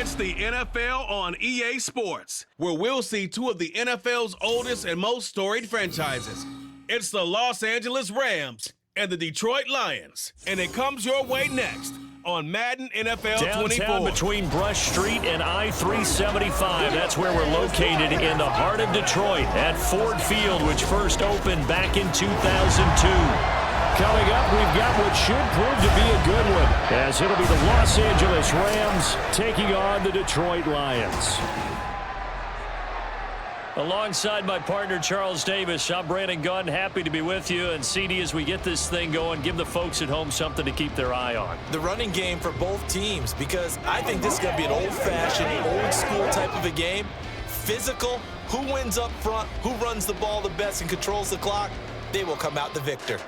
It's the NFL on EA Sports, where we'll see two of the NFL's oldest and most storied franchises. It's the Los Angeles Rams and the Detroit Lions, and it comes your way next on Madden NFL 24. Downtown between Brush Street and I-375. That's where we're located in the heart of Detroit at Ford Field, which first opened back in 2002. Coming up, we've got what should prove to be a good one, as it'll be the Los Angeles Rams taking on the Detroit Lions. Alongside my partner, Charles Davis, I'm Brandon Gunn. Happy to be with you. And CD, as we get this thing going, give the folks at home something to keep their eye on. The running game for both teams, because I think this is going to be an old-fashioned, old-school type of a game. Physical, who wins up front, who runs the ball the best and controls the clock, they will come out the victor.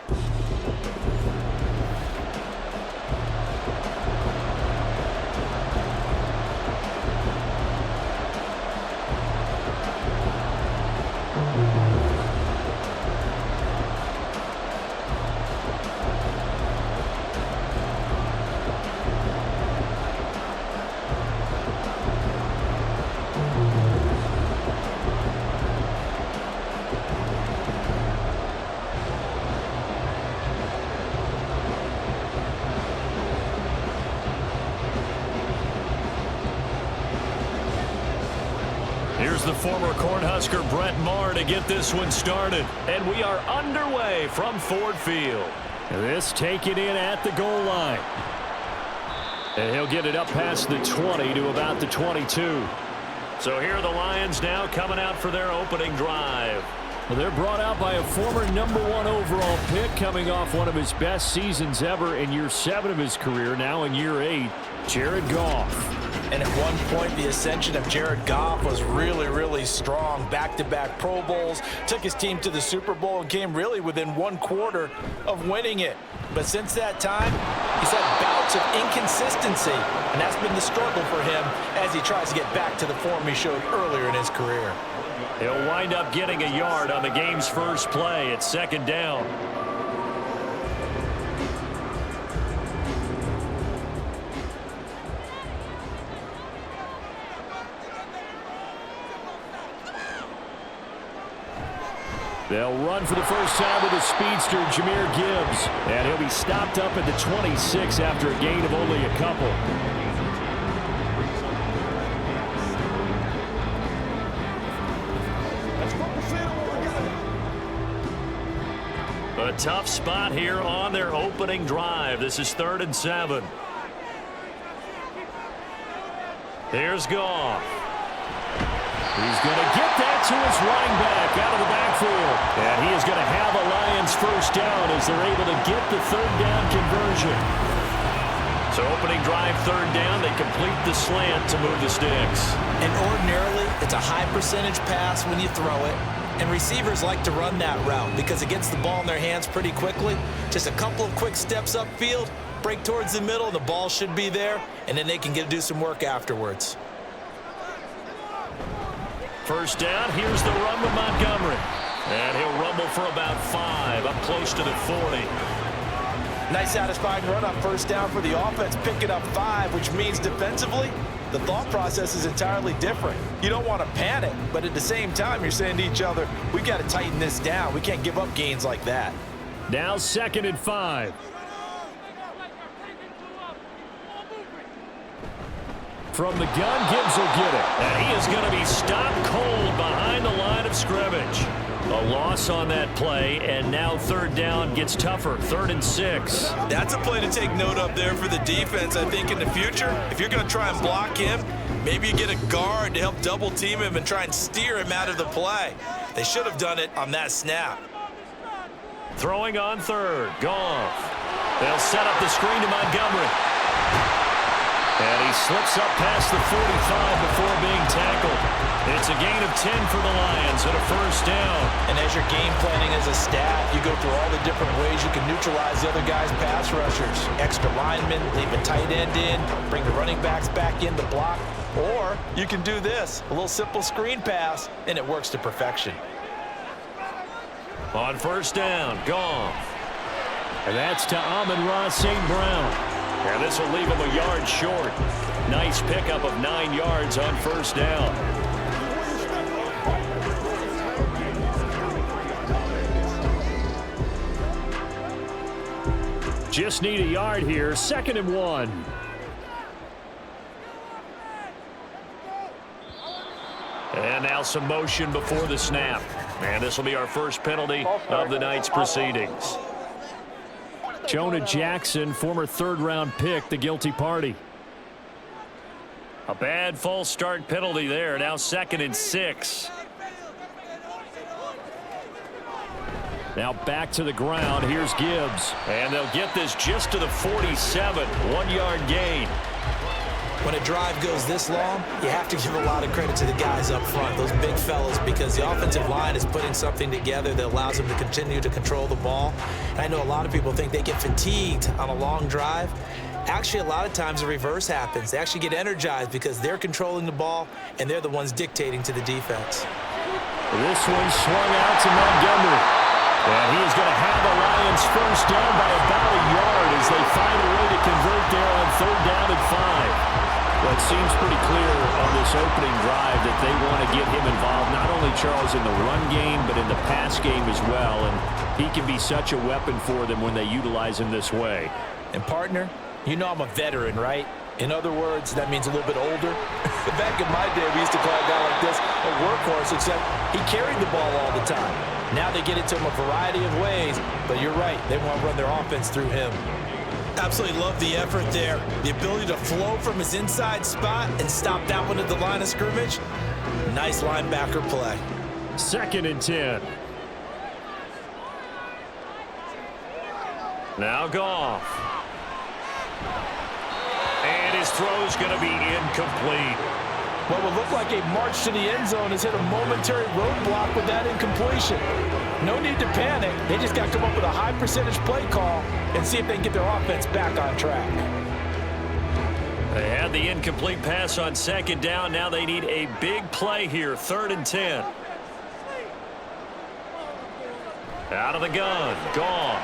Here's the former Cornhusker Brett Maher to get this one started. And we are underway from Ford Field. This taken in at the goal line. And he'll get it up past the 20 to about the 22. So here are the Lions now coming out for their opening drive. Well, they're brought out by a former #1 overall pick, coming off one of his best seasons ever in year 7 of his career, now in year 8, Jared Goff. And at one point, the ascension of Jared Goff was really, really strong. Back-to-back Pro Bowls, took his team to the Super Bowl and came really within 1 quarter of winning it. But since that time, he's had bouts of inconsistency, and that's been the struggle for him as he tries to get back to the form he showed earlier in his career. He'll wind up getting a yard on the game's first play. It's second down. They'll run for the first time with the speedster, Jahmyr Gibbs. And he'll be stopped up at the 26 after a gain of only a couple. A tough spot here on their opening drive. This is 3rd and 7. Here's Goff. He's going to get that to his running back out of the backfield. And he is going to have a Lions first down as they're able to get the 3rd down conversion. So opening drive, 3rd down, they complete the slant to move the sticks. And ordinarily, it's a high percentage pass when you throw it. And receivers like to run that route because it gets the ball in their hands pretty quickly. Just a couple of quick steps upfield, break towards the middle, and the ball should be there, and then they can do some work afterwards. First down, here's the run with Montgomery. And he'll rumble for about 5, up close to the 40. Nice satisfying run on first down for the offense, picking up 5, which means defensively, the thought process is entirely different. You don't want to panic, but at the same time, you're saying to each other, we got to tighten this down. We can't give up gains like that. Now 2nd and 5. From the gun, Gibbs will get it. And he is going to be stopped cold behind the line of scrimmage. A loss on that play, and now 3rd down gets tougher. 3rd and 6. That's a play to take note of there for the defense, I think, in the future. If you're going to try and block him, maybe you get a guard to help double team him and try and steer him out of the play. They should have done it on that snap. Throwing on 3rd, Goff. They'll set up the screen to Montgomery. And he slips up past the 45 before being tackled. It's a gain of 10 for the Lions and a first down. And as you're game planning as a staff, you go through all the different ways you can neutralize the other guy's pass rushers. Extra linemen, leave a tight end in, bring the running backs back in the block. Or you can do this, a little simple screen pass, and it works to perfection. On first down, Goff. And that's to Amon-Ra St. Brown. And this will leave him a yard short. Nice pickup of 9 yards on first down. Just need a yard here. 2nd and 1. And now some motion before the snap. And this will be our first penalty of the night's proceedings. Jonah Jackson, former 3rd-round pick, the guilty party. A bad false start penalty there. Now 2nd and 6. Now back to the ground. Here's Gibbs. And they'll get this just to the 47. 1-yard gain. When a drive goes this long, you have to give a lot of credit to the guys up front, those big fellas, because the offensive line is putting something together that allows them to continue to control the ball. And I know a lot of people think they get fatigued on a long drive. Actually, a lot of times the reverse happens. They actually get energized because they're controlling the ball, and they're the ones dictating to the defense. This one swung out to Montgomery. And he is going to have the Lions first down by about a yard as they find a way to convert there on 3rd down and 5. Well, it seems pretty clear on this opening drive that they want to get him involved, not only, Charles, in the run game, but in the pass game as well. And he can be such a weapon for them when they utilize him this way. And, partner, you know I'm a veteran, right? In other words, that means a little bit older. Back in my day, we used to call a guy like this a workhorse, except he carried the ball all the time. Now they get it to him a variety of ways, but you're right. They want to run their offense through him. Absolutely love the effort there. The ability to flow from his inside spot and stop that one at the line of scrimmage. Nice linebacker play. 2nd and 10. Now Goff. And his throw's going to be incomplete. What would look like a march to the end zone has hit a momentary roadblock with that incompletion. No need to panic. They just got to come up with a high percentage play call and see if they can get their offense back on track. They had the incomplete pass on 2nd down. Now they need a big play here. 3rd and 10. Out of the gun. Goff.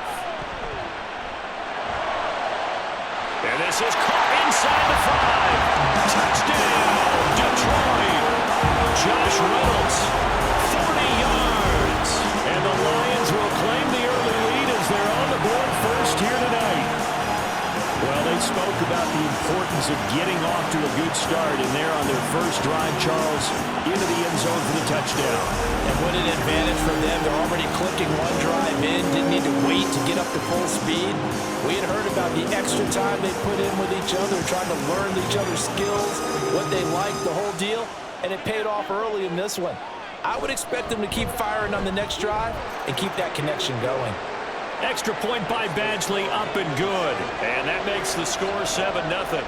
And this is caught inside the 5. Touchdown, Detroit. Josh Reynolds, 40 yards. And the Lions will claim the early lead as they're on the board first here tonight. Well, they spoke about the importance of getting off to a good start, and they're on their first drive, Charles, into the end zone for the touchdown. And what an advantage for them. They're already clicking one drive in, didn't need to wait to get up to full speed. We had heard about the extra time they put in with each other, trying to learn each other's skills, what they like, the whole deal, and it paid off early in this one. I would expect them to keep firing on the next drive and keep that connection going. Extra point by Badgley, up and good. And that makes the score 7-0.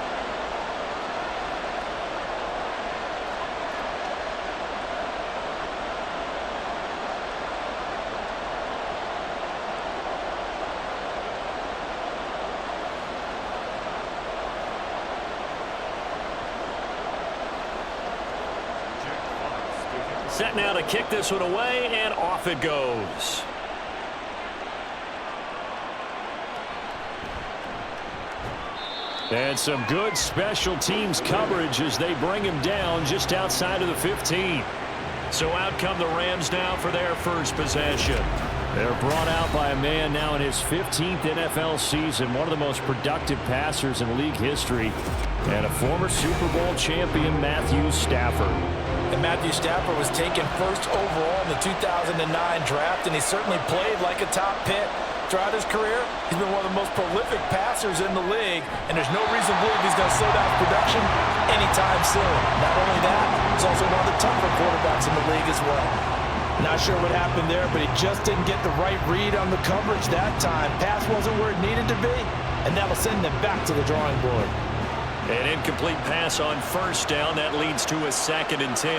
Set now to kick this one away, and off it goes. And some good special teams coverage as they bring him down just outside of the 15. So out come the Rams now for their first possession. They're brought out by a man now in his 15th NFL season, one of the most productive passers in league history, and a former Super Bowl champion, Matthew Stafford. And Matthew Stafford was taken first overall in the 2009 draft, and he certainly played like a top pick. Throughout his career, he's been one of the most prolific passers in the league, and there's no reason to believe he's going to slow down production anytime soon. Not only that, he's also one of the tougher quarterbacks in the league as well. Not sure what happened there, but he just didn't get the right read on the coverage that time. Pass wasn't where it needed to be, and that'll send them back to the drawing board. An incomplete pass on first down. That leads to a 2nd and 10.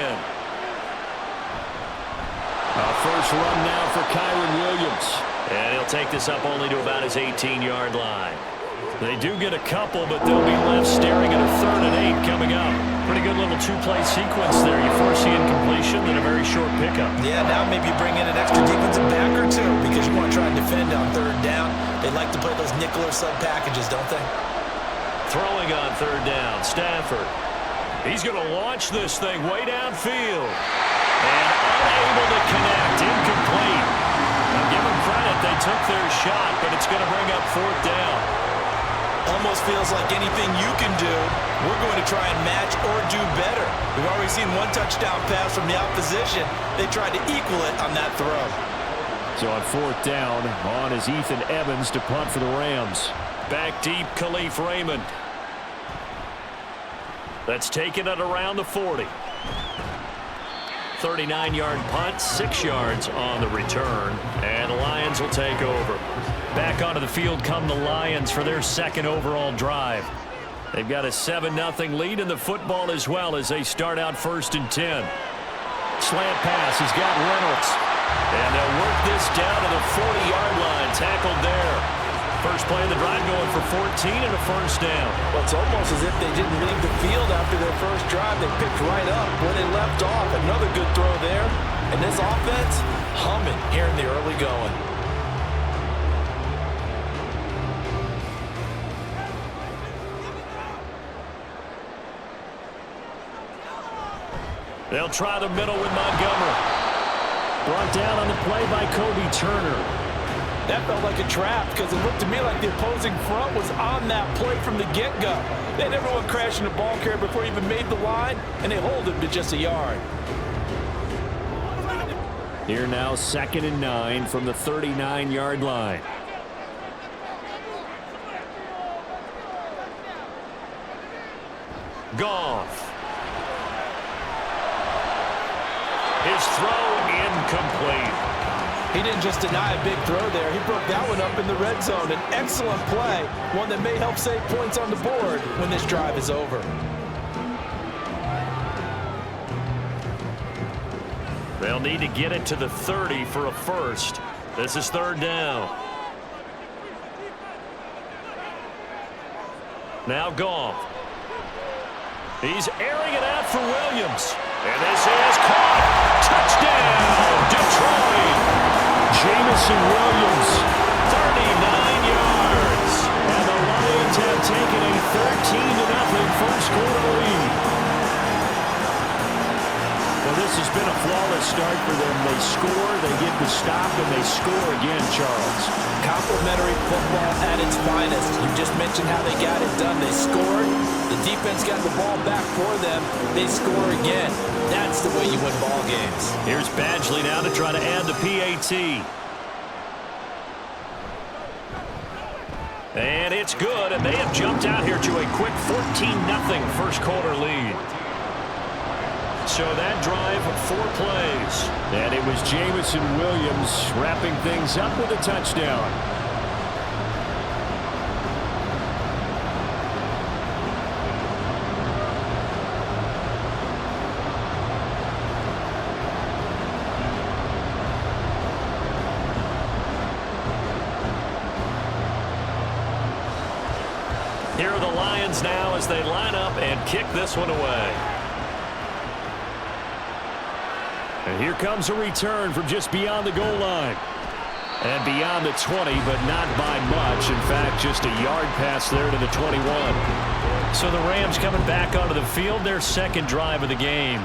A first run now for Kyren Williams. And he'll take this up only to about his 18-yard line. They do get a couple, but they'll be left staring at a 3rd and 8 coming up. Pretty good little two-play sequence there. You force the incompletion, then a very short pickup. Yeah, now maybe bring in an extra defensive back or two because you want to try and defend on 3rd down. They like to play those nickel or sub packages, don't they? Throwing on third down, Stafford. He's going to launch this thing way downfield. And unable to connect, incomplete. Now give them credit, they took their shot, but it's going to bring up fourth down. Almost feels like anything you can do, we're going to try and match or do better. We've already seen one touchdown pass from the opposition. They tried to equal it on that throw. So on fourth down, on is Ethan Evans to punt for the Rams. Back deep, Khalif Raymond. That's taken at around the 40. 39-yard punt, 6 yards on the return, and the Lions will take over. Back onto the field come the Lions for their second overall drive. They've got a 7-0 lead in the football as well as they start out 1st and 10. Slant pass, he's got Reynolds. And they'll work this down to the 40-yard line, tackled there. First play of the drive going for 14 and a first down. Well, it's almost as if they didn't leave the field after their first drive. They picked right up where they left off. Another good throw there. And this offense humming here in the early going. They'll try the middle with Montgomery. Brought down on the play by Kobe Turner. That felt like a trap because it looked to me like the opposing front was on that play from the get-go. They had everyone crashing the ball carrier before he even made the line, and they hold him to just a yard. Here now 2nd and 9 from the 39-yard line. Goff. His throw incomplete. He didn't just deny a big throw there. He broke that one up in the red zone. An excellent play, one that may help save points on the board when this drive is over. They'll need to get it to the 30 for a first. This is third down. Now Goff. He's airing it out for Williams. And this is caught. Touchdown, Detroit. Jameson Williams, 39 yards. And the Lions have taken a 13-0 first quarter lead. Well, this has been a flawless start for them. They score, they get the stop, and they score again, Charles. Complimentary football at its finest. You just mentioned how they got it done. They scored. The defense got the ball back for them. They score again. That's the way you win ball games. Here's Badgley now to try to add the PAT. And it's good, and they have jumped out here to a quick 14-0 first quarter lead. So that drive, 4 plays. And it was Jameson Williams wrapping things up with a touchdown. Here are the Lions now as they line up and kick this one away. And here comes a return from just beyond the goal line. And beyond the 20, but not by much. In fact, just a yard pass there to the 21. So the Rams coming back onto the field, their second drive of the game.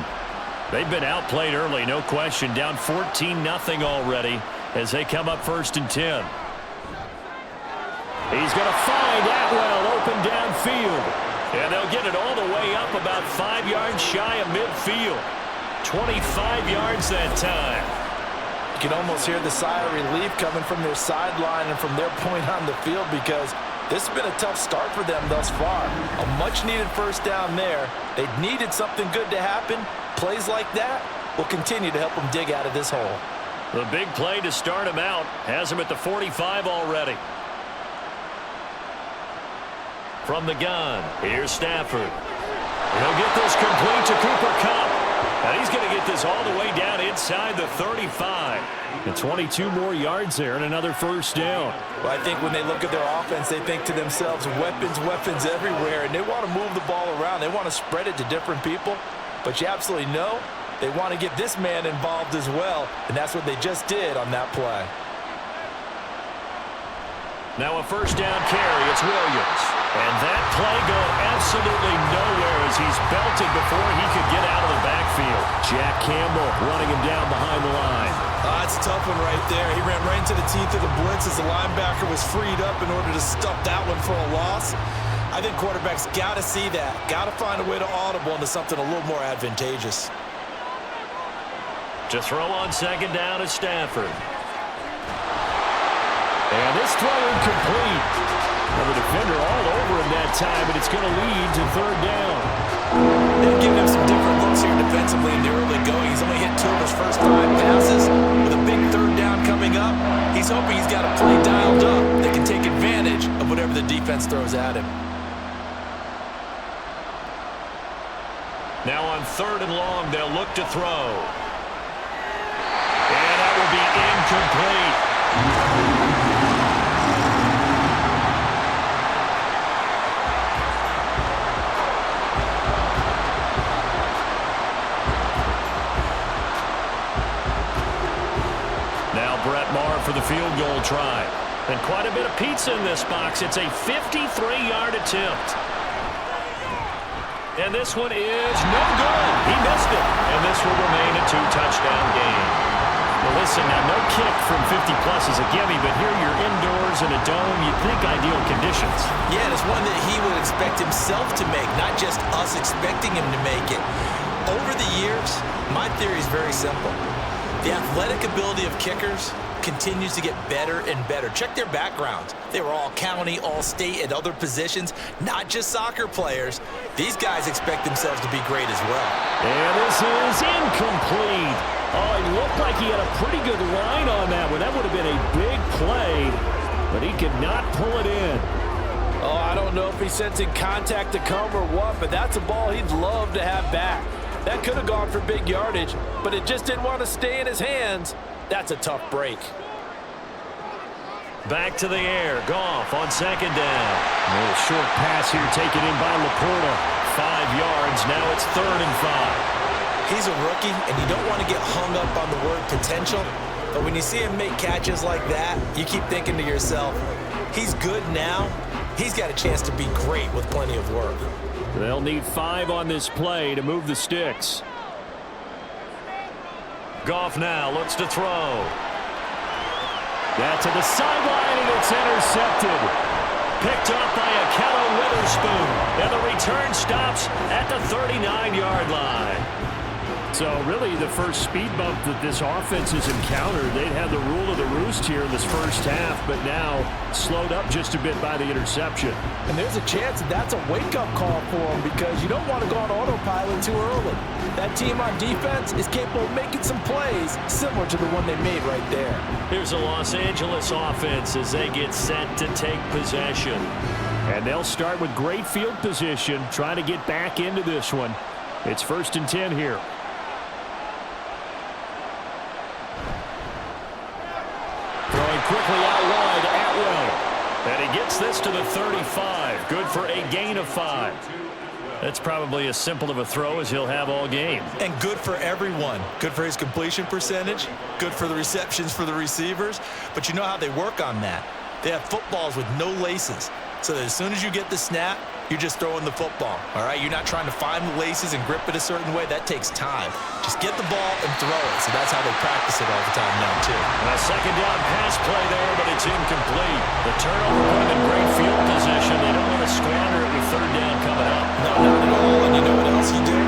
They've been outplayed early, no question. Down 14-0 already as they come up 1st and 10. He's going to find Atwell open downfield. And they'll get it all the way up about 5 yards shy of midfield. 25 yards that time. You can almost hear the sigh of relief coming from their sideline and from their point on the field because this has been a tough start for them thus far. A much-needed first down there. They needed something good to happen. Plays like that will continue to help them dig out of this hole. The big play to start him out has him at the 45 already. From the gun, here's Stafford. He'll get this complete to Cooper Kupp. And he's going to get this all the way down inside the 35. And 22 more yards there and another first down. Well, I think when they look at their offense, they think to themselves, weapons, weapons everywhere. And they want to move the ball around. They want to spread it to different people. But you absolutely know they want to get this man involved as well. And that's what they just did on that play. Now a first down carry. It's Williams. And that play going absolutely nowhere as he's belted before he could get out of the backfield. Jack Campbell running him down behind the line. That's a tough one right there. He ran right into the teeth of the blitz as the linebacker was freed up in order to stuff that one for a loss. I think quarterbacks got to see that. Got to find a way to audible into something a little more advantageous. To throw on second down is Stafford. And this throw incomplete. Well, the defender all over him that time, but it's going to lead to third down. They've given him some different looks here defensively in the early going. He's only hit 2 of his first 5 passes. With a big third down coming up, he's hoping he's got a play dialed up that can take advantage of whatever the defense throws at him. Now on third and long, they'll look to throw. And that will be incomplete. Now Brett Maher for the field goal try. And quite a bit of pizza in this box. It's a 53-yard attempt. And this one is no good. He missed it. And this will remain a 2-touchdown game. Well, listen, now no kick from 50-plus is a gimme, but here you're indoors in a dome. You'd think ideal conditions. Yeah, and it's one that he would expect himself to make, not just us expecting him to make it. Over the years, my theory is very simple. The athletic ability of kickers continues to get better and better. Check their backgrounds. They were all county, all state at other positions, not just soccer players. These guys expect themselves to be great as well. And this is incomplete. Oh, it looked like he had a pretty good line on that one. That would have been a big play, but he could not pull it in. Oh, I don't know if he's sensing contact to come or what, but that's a ball he'd love to have back. That could have gone for big yardage, but it just didn't want to stay in his hands. That's a tough break. Back to the air. Goff on second down. A little short pass here taken in by Laporta. 5 yards. Now it's 3rd and 5. He's a rookie, and you don't want to get hung up on the word potential. But when you see him make catches like that, you keep thinking to yourself, he's good now. He's got a chance to be great with plenty of work. They'll need 5 on this play to move the sticks. Goff now looks to throw. That to the sideline, and it's intercepted. Picked up by Akello Witherspoon. And the return stops at the 39-yard line. So really the first speed bump that this offense has encountered. They'd had the rule of the roost here in this first half, but now slowed up just a bit by the interception. And there's a chance that that's a wake-up call for them because you don't want to go on autopilot too early. That team on defense is capable of making some plays similar to the one they made right there. Here's the Los Angeles offense as they get set to take possession. And they'll start with great field position, trying to get back into this one. It's 1st and 10 here. Throwing quickly out wide, Atwell. And he gets this to the 35. Good for a gain of 5. That's probably as simple of a throw as he'll have all game. And good for everyone. Good for his completion percentage. Good for the receptions for the receivers. But you know how they work on that. They have footballs with no laces. So that as soon as you get the snap, you're just throwing the football, all right? You're not trying to find the laces and grip it a certain way. That takes time. Just get the ball and throw it. So that's how they practice it all the time now, too. And a second down pass play there, but it's incomplete. The turnover put them in great field position. They don't want to squander it with 3rd down coming up. No, not at all. And you know what else you do?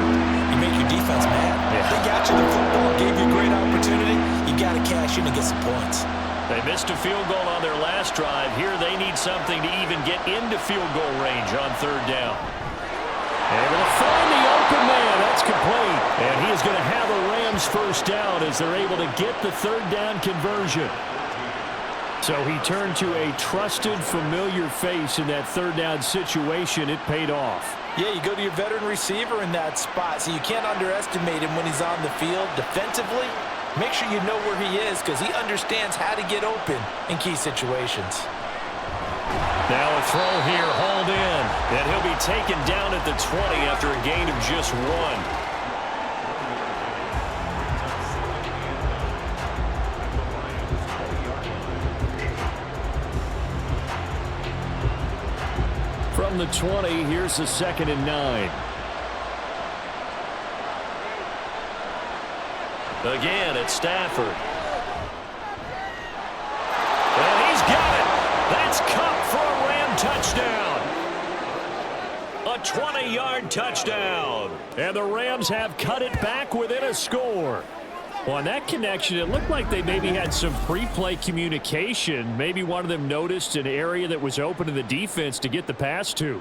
You make your defense mad. Yeah. They got you the football, gave you a great opportunity. You got to cash in and get some points. They missed a field goal on their last drive. Here they need something to even get into field goal range on 3rd down. Able to find the open man. That's complete. And he is going to have a Rams first down as they're able to get the 3rd down conversion. So he turned to a trusted, familiar face in that 3rd down situation. It paid off. Yeah, you go to your veteran receiver in that spot, so you can't underestimate him when he's on the field defensively. Make sure you know where he is because he understands how to get open in key situations. Now a throw here, hauled in. And he'll be taken down at the 20 after a gain of just 1. from the 20. Here's the 2nd and 9. Again, it's Stafford. And he's got it. That's Kupp for a Ram touchdown. A 20-yard touchdown. And the Rams have cut it back within a score. Well, on that connection, it looked like they maybe had some pre-play communication. Maybe one of them noticed an area that was open to the defense to get the pass to.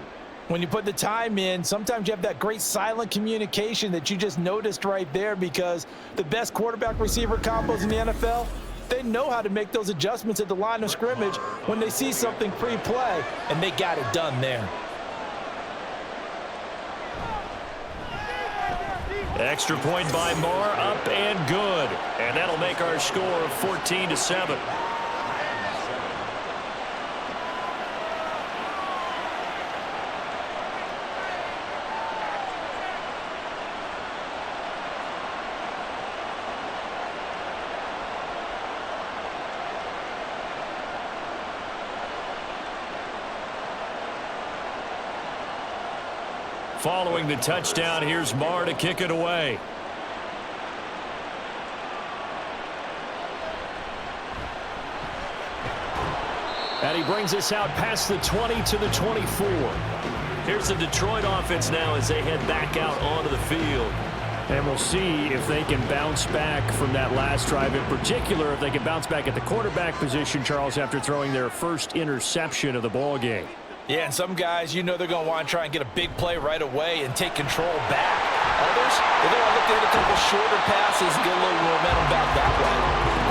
When you put the time in, sometimes you have that great silent communication that you just noticed right there, because the best quarterback-receiver combos in the NFL, they know how to make those adjustments at the line of scrimmage when they see something pre-play, and they got it done there. Extra point by Moore, up and good. And that'll make our score 14-7. Following the touchdown, here's Marr to kick it away. And he brings us out past the 20 to the 24. Here's the Detroit offense now as they head back out onto the field. And we'll see if they can bounce back from that last drive. In particular, if they can bounce back at the quarterback position, Charles, after throwing their first interception of the ballgame. Yeah, and some guys, you know they're going to want to try and get a big play right away and take control back. Others, they're going to look at a couple shorter passes and get a little momentum back that way.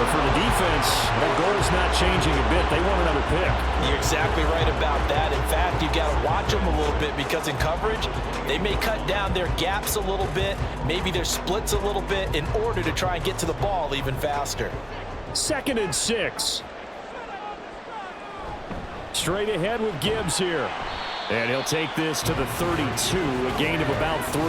But for the defense, their goal's not changing a bit. They want another pick. You're exactly right about that. In fact, you've got to watch them a little bit, because in coverage, they may cut down their gaps a little bit, maybe their splits a little bit, in order to try and get to the ball even faster. 2nd and 6. Straight ahead with Gibbs here. And he'll take this to the 32, a gain of about 3.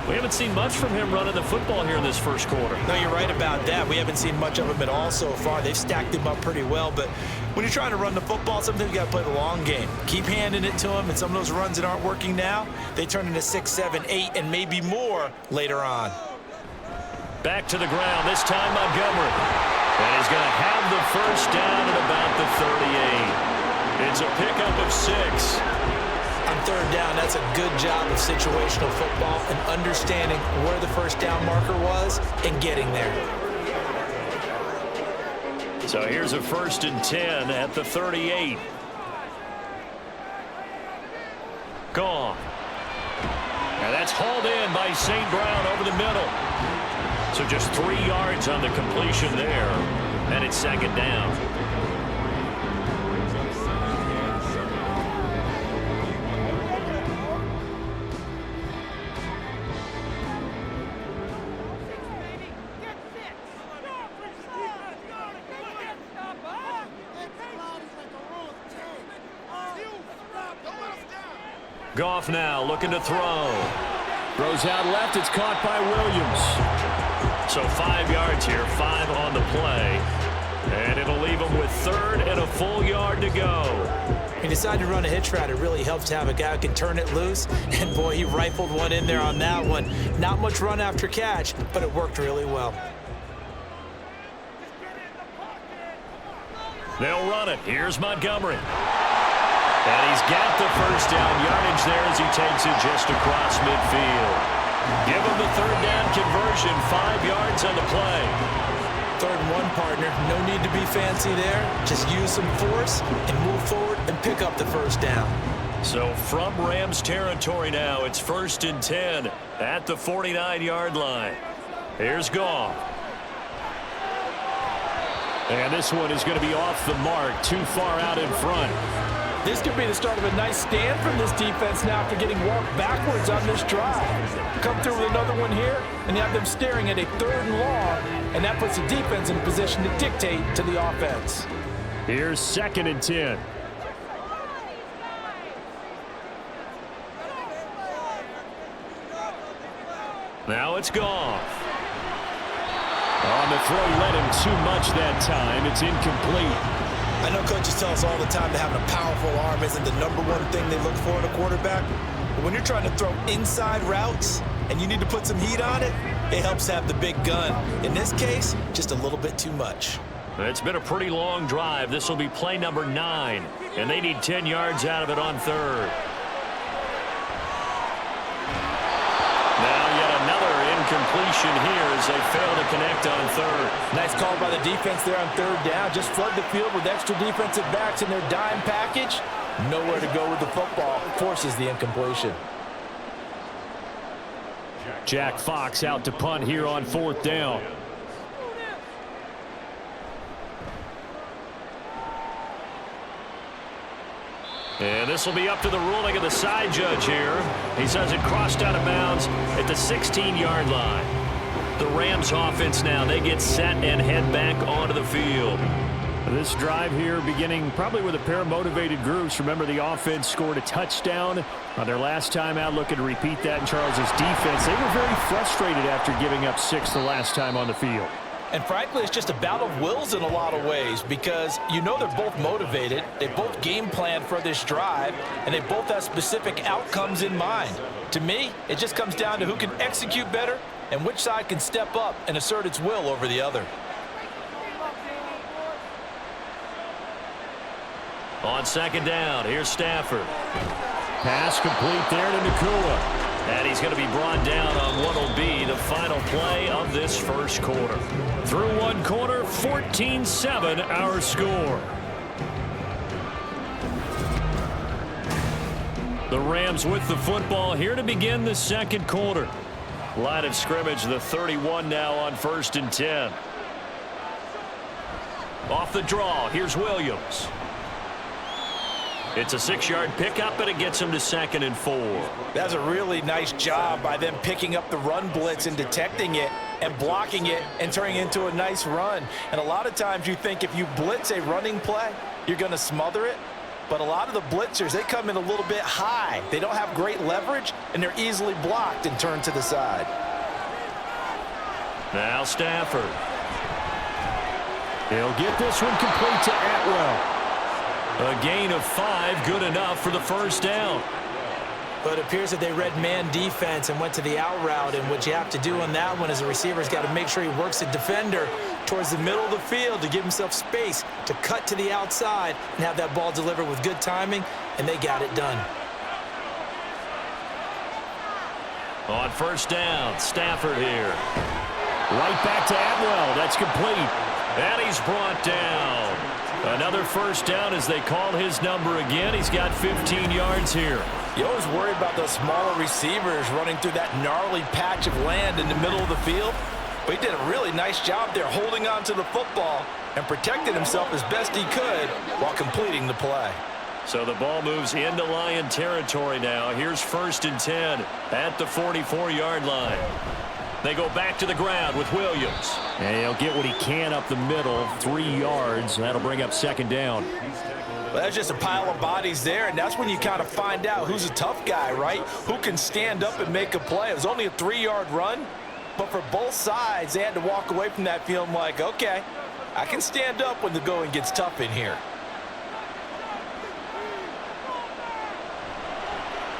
We haven't seen much from him running the football here in this first quarter. No, you're right about that. We haven't seen much of him at all so far. They've stacked him up pretty well, but when you're trying to run the football, sometimes you got to play the long game. Keep handing it to him, and some of those runs that aren't working now, they turn into 6, 7, 8, and maybe more later on. Back to the ground, this time Montgomery. And he's going to have the first down at about the 38. It's a pickup of 6. On 3rd down, that's a good job of situational football and understanding where the first down marker was and getting there. So here's a 1st and 10 at the 38. Gone. And that's hauled in by St. Brown over the middle. So just 3 yards on the completion there. And it's 2nd down. Goff now looking to throw. Throws out left. It's caught by Williams. So 5 yards here, 5 on the play. And it'll leave him with 3rd and a full yard to go. He decided to run a hitch route. It really helps to have a guy who can turn it loose. And, boy, he rifled one in there on that one. Not much run after catch, but it worked really well. They'll run it. Here's Montgomery. And he's got the first down yardage there as he takes it just across midfield. Give him the 3rd down conversion, 5 yards on the play. 3rd and 1, partner. No need to be fancy there. Just use some force and move forward and pick up the first down. So from Rams territory now, it's 1st and 10 at the 49-yard line. Here's Goff. And this one is going to be off the mark, too far out in front. This could be the start of a nice stand from this defense now after getting walked backwards on this drive. Come through with another one here, and you have them staring at a 3rd and long, and that puts the defense in a position to dictate to the offense. Here's 2nd and 10. Now it's Goff. On the throw, led him too much that time. It's incomplete. I know coaches tell us all the time that having a powerful arm isn't the #1 thing they look for in a quarterback. But when you're trying to throw inside routes and you need to put some heat on it, it helps have the big gun. In this case, just a little bit too much. It's been a pretty long drive. This will be play number 9, and they need 10 yards out of it on 3rd. Now yet another incompletion here as they fail to connect on 3rd. Nice call by the defense there on 3rd down. Just flood the field with extra defensive backs in their dime package. Nowhere to go with the football. Forces the incompletion. Jack Fox out to punt here on 4th down. And this will be up to the ruling of the side judge here. He says it crossed out of bounds at the 16-yard line. The Rams offense now, they get set and head back onto the field. This drive here beginning probably with a pair of motivated groups. Remember, the offense scored a touchdown on their last time out. Looking to repeat that in Charles's defense. They were very frustrated after giving up 6 the last time on the field. And frankly, it's just a battle of wills in a lot of ways because you know they're both motivated. They both game planned for this drive, and they both have specific outcomes in mind. To me, it just comes down to who can execute better and which side can step up and assert its will over the other. On 2nd down, here's Stafford. Pass complete there to Nakua. And he's going to be brought down on what will be the final play of this first quarter. Through 1 quarter, 14-7 our score. The Rams with the football here to begin the 2nd quarter. Line of scrimmage, the 31 now on 1st and 10. Off the draw, here's Williams. It's a 6-yard pickup, and it gets him to 2nd and 4. That's a really nice job by them picking up the run blitz and detecting it and blocking it and turning it into a nice run. And a lot of times you think if you blitz a running play, you're going to smother it. But a lot of the blitzers, they come in a little bit high. They don't have great leverage, and they're easily blocked and turned to the side. Now Stafford. He'll get this one complete to Atwell. A gain of 5, good enough for the 1st down. But it appears that they read man defense and went to the out route, and what you have to do on that one is a receiver's got to make sure he works the defender towards the middle of the field to give himself space to cut to the outside and have that ball delivered with good timing, and they got it done. On 1st down, Stafford here. Right back to Atwell. That's complete. And he's brought down. Another 1st down as they call his number again. He's got 15 yards here. You always worry about those smaller receivers running through that gnarly patch of land in the middle of the field. But he did a really nice job there holding on to the football and protected himself as best he could while completing the play. So the ball moves into Lion territory now. Here's 1st and 10 at the 44-yard line. They go back to the ground with Williams. And he'll get what he can up the middle, 3 yards. That'll bring up 2nd down. Well, that's just a pile of bodies there, and that's when you kind of find out who's a tough guy, right? Who can stand up and make a play. It was only a 3-yard run, but for both sides, they had to walk away from that feeling like, okay, I can stand up when the going gets tough in here.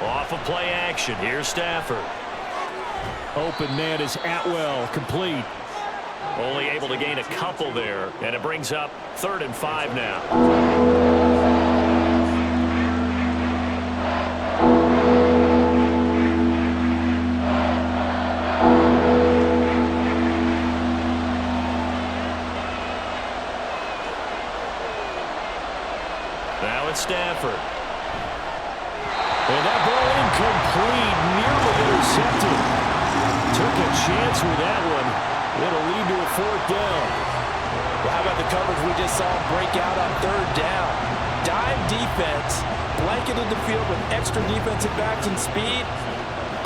Off of play action, here's Stafford. Open man is Atwell, complete. Only able to gain a couple there, and it brings up 3rd and 5 now. Now it's Stafford. And that ball incomplete, nearly intercepted. Took a chance with that one. It'll lead to a 4th down. Well, how about the coverage we just saw break out on 3rd down? Dime defense, blanketed the field with extra defensive backs and speed,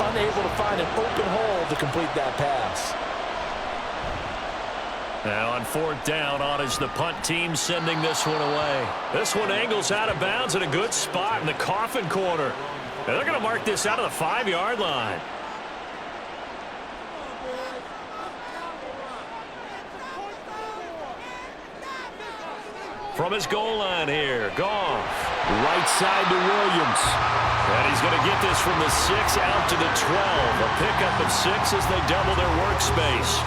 unable to find an open hole to complete that pass. Now on 4th down, on is the punt team sending this one away. This one angles out of bounds at a good spot in the coffin corner. And they're going to mark this out of the 5-yard line. From his goal line here, Goff. Right side to Williams. And he's going to get this from the 6 out to the 12. A pickup of 6 as they double their workspace.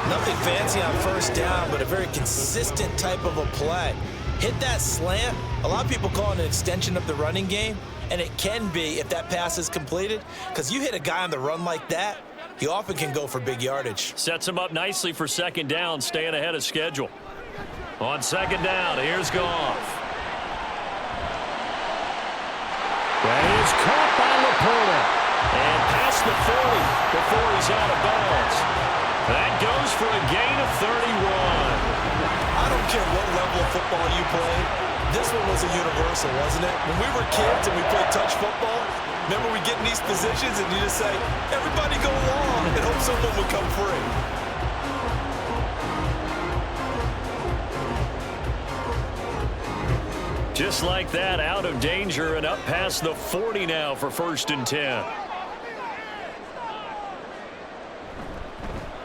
Nothing fancy on first down, but a very consistent type of a play. Hit that slant. A lot of people call it an extension of the running game, and it can be if that pass is completed, because you hit a guy on the run like that, he often can go for big yardage. Sets him up nicely for second down, staying ahead of schedule. On second down, here's Goff. That is caught by Laporta. And past the 40 before he's out of bounds. That goes for a gain of 31. I don't care what level of football you play. This one was a universal, wasn't it? When we were kids and we played touch football, remember we get in these positions and you just say, everybody go long and hope someone would come free. Just like that, out of danger and up past the 40 now for 1st and 10.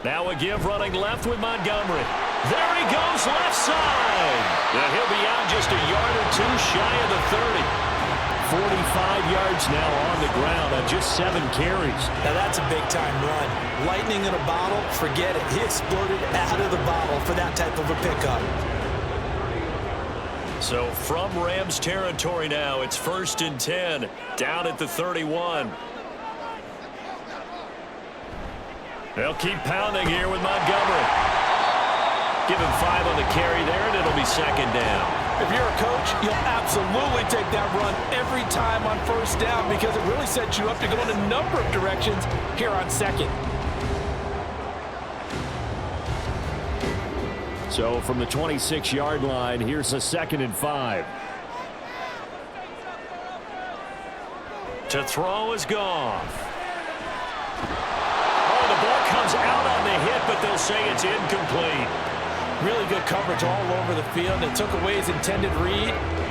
Now a give running left with Montgomery. There he goes, left side. And he'll be out just a yard or two shy of the 30. 45 yards now on the ground on just 7 carries. Now that's a big-time run. Lightning in a bottle, forget it. He exploded out of the bottle for that type of a pickup. So from Rams territory now, it's 1st and 10, down at the 31. They'll keep pounding here with Montgomery. Give him 5 on the carry there, and it'll be second down. If you're a coach, you'll absolutely take that run every time on first down because it really sets you up to go in a number of directions here on second. So from the 26-yard line, here's a 2nd and 5. To throw is Goff. Oh, the ball comes out on the hit, but they'll say it's incomplete. Really good coverage all over the field. It took away his intended read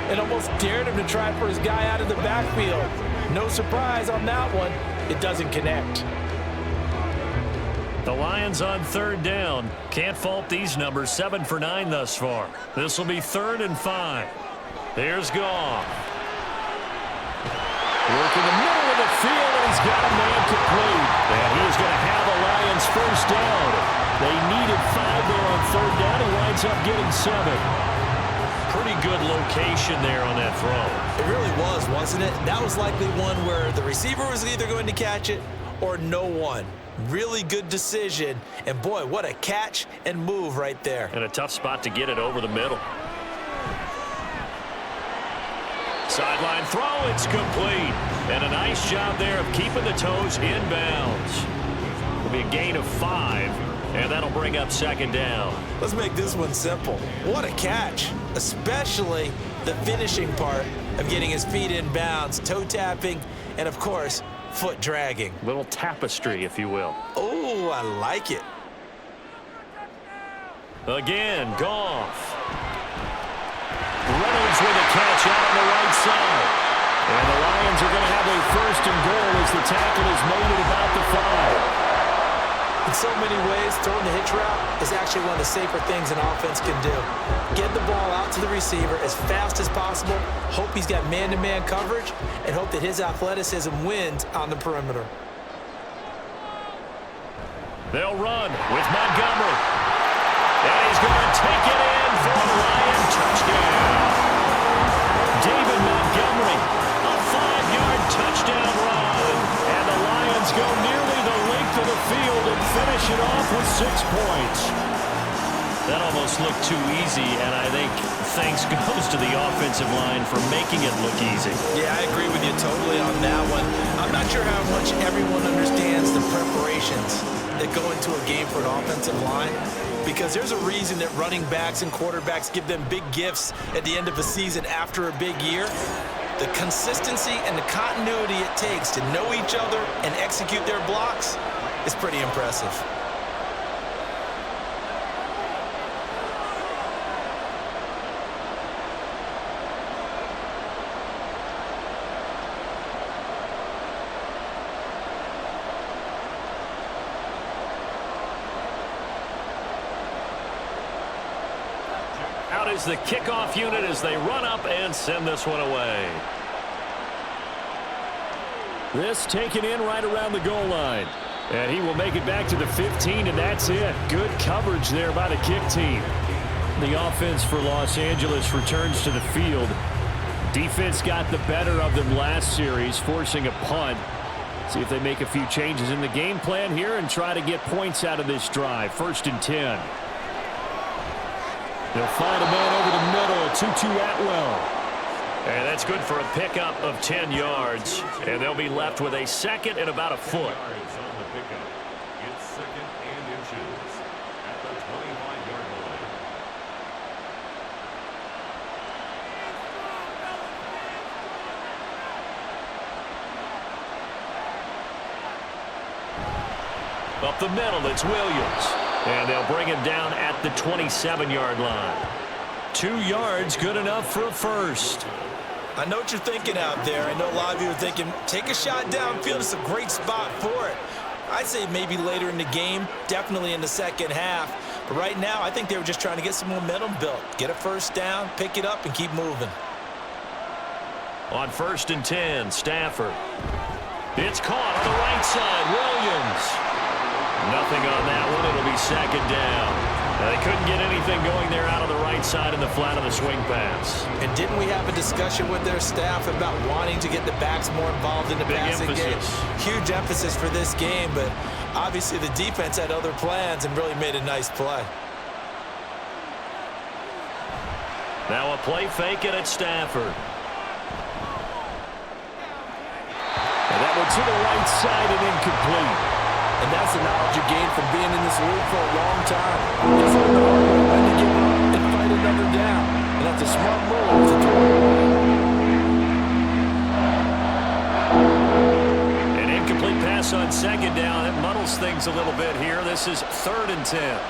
and almost dared him to try for his guy out of the backfield. No surprise on that one. It doesn't connect. The Lions on 3rd down. Can't fault these numbers. 7 for 9 thus far. This will be 3rd and 5. Here's Goff. Work in the middle of the field, and he's got a man complete. And he's going to have the Lions first down. They needed 5 there on 3rd down. He winds up getting 7. Pretty good location there on that throw. It really was, wasn't it? That was likely one where the receiver was either going to catch it or no one. Really good decision. And boy, what a catch and move right there. And a tough spot to get it over the middle. Sideline throw, it's complete. And a nice job there of keeping the toes in bounds. It'll be a gain of 5, and that'll bring up 2nd down. Let's make this one simple. What a catch, especially the finishing part of getting his feet in bounds, toe tapping, and of course, foot dragging. Little tapestry, if you will. Oh, I like it. Again, Goff. Reynolds with a catch out on the right side. And the Lions are going to have a 1st and goal as the tackle is made at about the 5. In so many ways, throwing the hitch route is actually one of the safer things an offense can do. Get the ball out to the receiver as fast as possible, hope he's got man-to-man coverage, and hope that his athleticism wins on the perimeter. They'll run with Montgomery. And he's going to take it in for a Lion touchdown. David Montgomery, a 5-yard touchdown run. And the Lions go nearly the length of the field and finish it off with 6 points. That almost looked too easy, and I think thanks goes to the offensive line for making it look easy. Yeah, I agree with you totally on that one. I'm not sure how much everyone understands the preparations that go into a game for an offensive line, because there's a reason that running backs and quarterbacks give them big gifts at the end of a season after a big year. The consistency and the continuity it takes to know each other and execute their blocks is pretty impressive. Out is the kickoff unit as they run up and send this one away. This taken in right around the goal line. And he will make it back to the 15, and that's it. Good coverage there by the kick team. The offense for Los Angeles returns to the field. Defense got the better of them last series, forcing a punt. See if they make a few changes in the game plan here and try to get points out of this drive. 1st and 10. They'll find a man over the middle, 2-2 Atwell. And that's good for a pickup of 10 yards. And they'll be left with a second and about a foot. It's 2nd and inches at the 25-yard line. Up the middle, it's Williams. And they'll bring him down at the 27-yard line. 2 yards, good enough for a first. I know what you're thinking out there. I know a lot of you are thinking, take a shot downfield. It's a great spot for it. I'd say maybe later in the game, definitely in the second half. But right now, I think they were just trying to get some momentum built. Get a first down, pick it up, and keep moving. On 1st and 10, Stafford. It's caught on the right side, Williams. Nothing on that one. It'll be 2nd down. They couldn't get anything going there out of the right side in the flat of the swing pass. And didn't we have a discussion with their staff about wanting to get the backs more involved in the passing game? Huge emphasis for this game, but obviously the defense had other plans and really made a nice play. Now a play fake and it's Stafford. And that one to the right side and incomplete. And that's the knowledge you gain from being in this league for a long time. Just learn the hard way when to give up and fight another down. And that's a smart move to throw away. An incomplete pass on 2nd down. It muddles things a little bit here. This is 3rd and 10.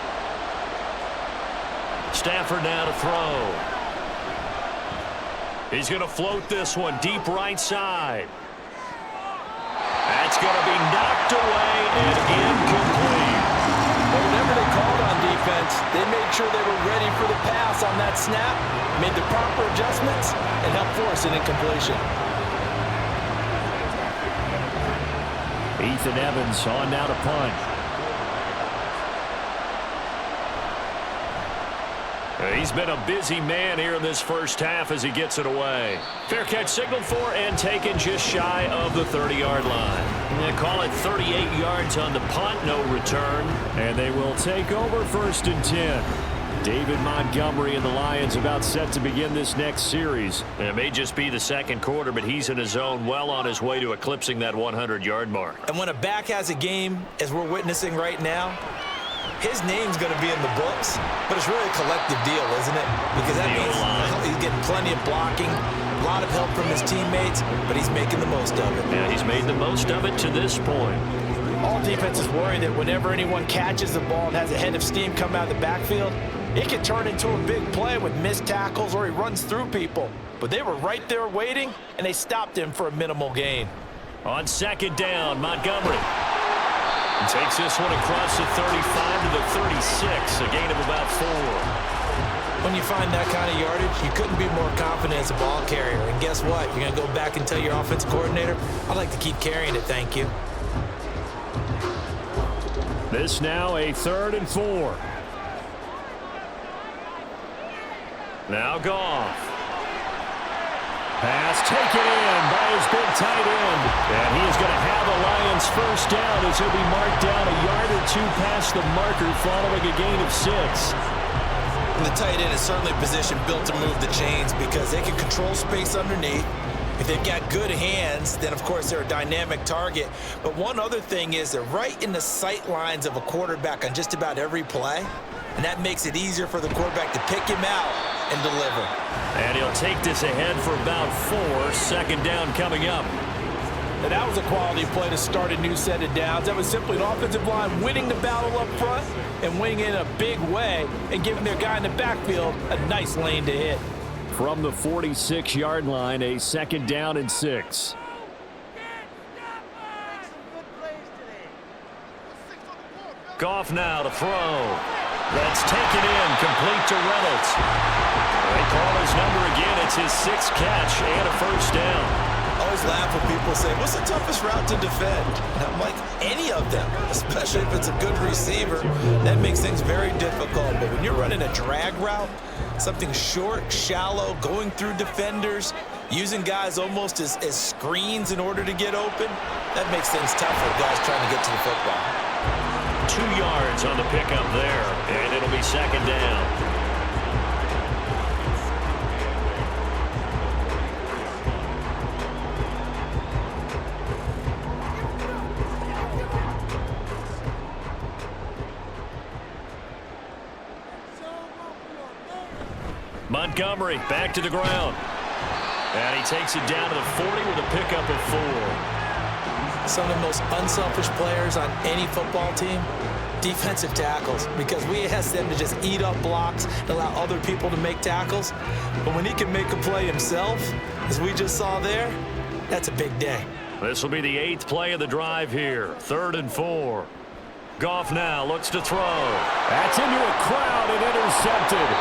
Stafford now to throw. He's going to float this one deep right side. That's going to be knocked away and incomplete. But whatever they called on defense, they made sure they were ready for the pass on that snap, made the proper adjustments, and helped force an incompletion. Ethan Evans on now to punt. He's been a busy man here in this first half as he gets it away. Fair catch signaled for and taken just shy of the 30-yard line. They call it 38 yards on the punt, no return. And they will take over 1st and 10. David Montgomery and the Lions about set to begin this next series. It may just be the 2nd quarter, but he's in his zone, well on his way to eclipsing that 100-yard mark. And when a back has a game, as we're witnessing right now, his name's going to be in the books, but it's really a collective deal, isn't it? Because that means he's getting plenty of blocking, a lot of help from his teammates, but he's making the most of it. Yeah, he's made the most of it to this point. All defenses worry that whenever anyone catches the ball and has a head of steam come out of the backfield, it can turn into a big play with missed tackles or he runs through people. But they were right there waiting, and they stopped him for a minimal gain. On 2nd down, Montgomery. Takes this one across the 35 to the 36, a gain of about 4. When you find that kind of yardage, you couldn't be more confident as a ball carrier. And guess what? You're going to go back and tell your offensive coordinator, I'd like to keep carrying it, thank you. This now a 3rd and 4. Now Goff. Pass taken in by his big tight end. And he is going to have a Lions first down as he'll be marked down a yard or 2 past the marker following a gain of 6. And the tight end is certainly a position built to move the chains because they can control space underneath. If they've got good hands, then of course they're a dynamic target. But one other thing is they're right in the sight lines of a quarterback on just about every play. And that makes it easier for the quarterback to pick him out and deliver. And he'll take this ahead for about 4. 2nd down coming up. And that was a quality play to start a new set of downs. That was simply an offensive line winning the battle up front and winning it in a big way and giving their guy in the backfield a nice lane to hit. From the 46-yard line, a 2nd down and 6. Goff now to throw. That's taken in, complete to Reynolds. It's his 6th catch and a first down. I always laugh when people say, what's the toughest route to defend? And I'm like, any of them, especially if it's a good receiver. That makes things very difficult. But when you're running a drag route, something short, shallow, going through defenders, using guys almost as screens in order to get open, that makes things tough for guys trying to get to the football. 2 yards on the pickup there, and it'll be 2nd down. Montgomery back to the ground. And he takes it down to the 40 with a pickup of 4. Some of the most unselfish players on any football team, defensive tackles, because we ask them to just eat up blocks and allow other people to make tackles. But when he can make a play himself, as we just saw there, that's a big day. This will be the 8th play of the drive here. 3rd and 4. Goff now looks to throw. That's into a crowd and intercepted.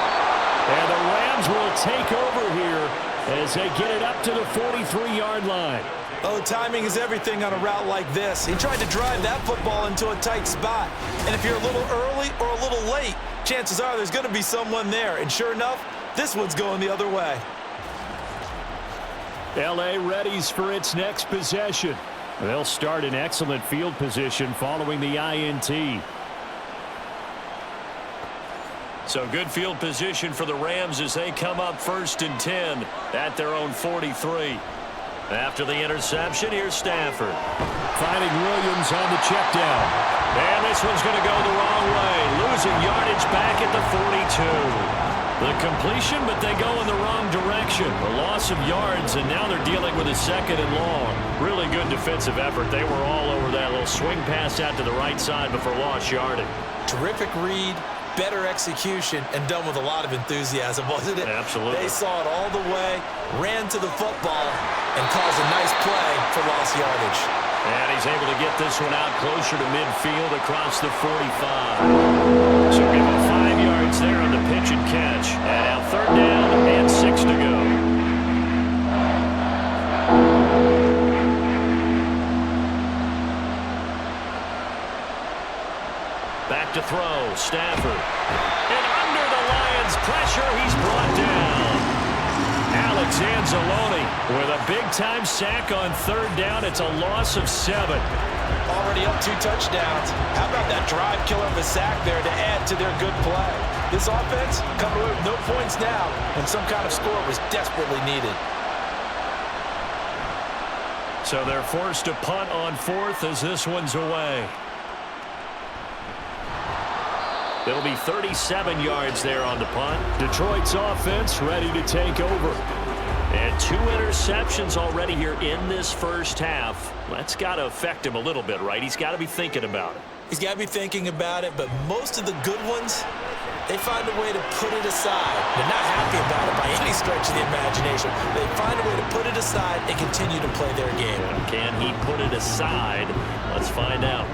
And the Rams will take over here as they get it up to the 43-yard line. Oh, timing is everything on a route like this. He tried to drive that football into a tight spot. And if you're a little early or a little late, chances are there's going to be someone there. And sure enough, this one's going the other way. L.A. readies for its next possession. They'll start in excellent field position following the INT. So good field position for the Rams as they come up 1st and 10 at their own 43. After the interception, here's Stafford. Finding Williams on the check down. And this one's going to go the wrong way. Losing yardage back at the 42. The completion, but they go in the wrong direction. A loss of yards, and now they're dealing with a 2nd and long. Really good defensive effort. They were all over that little swing pass out to the right side before lost yardage. Terrific read. Better execution, and done with a lot of enthusiasm, wasn't it? Absolutely. They saw it all the way, ran to the football, and caused a nice play for lost yardage. And he's able to get this one out closer to midfield across the 45. So give him 5 yards there on the pitch and catch. And now 3rd down and 6 to go. Back to throw, Stafford. And under the Lions' pressure, he's brought down. Alex Anzalone with a big-time sack on 3rd down. It's a loss of 7. Already up 2 touchdowns. How about that drive killer of a sack there to add to their good play? This offense coming away with no points now, and some kind of score was desperately needed. So they're forced to punt on 4th as this one's away. It'll be 37 yards there on the punt. Detroit's offense ready to take over. And 2 interceptions already here in this first half. That's got to affect him a little bit, right? He's got to be thinking about it. He's got to be thinking about it, but most of the good ones, they find a way to put it aside. They're not happy about it by any stretch of the imagination. They find a way to put it aside and continue to play their game. Can he put it aside? Let's find out.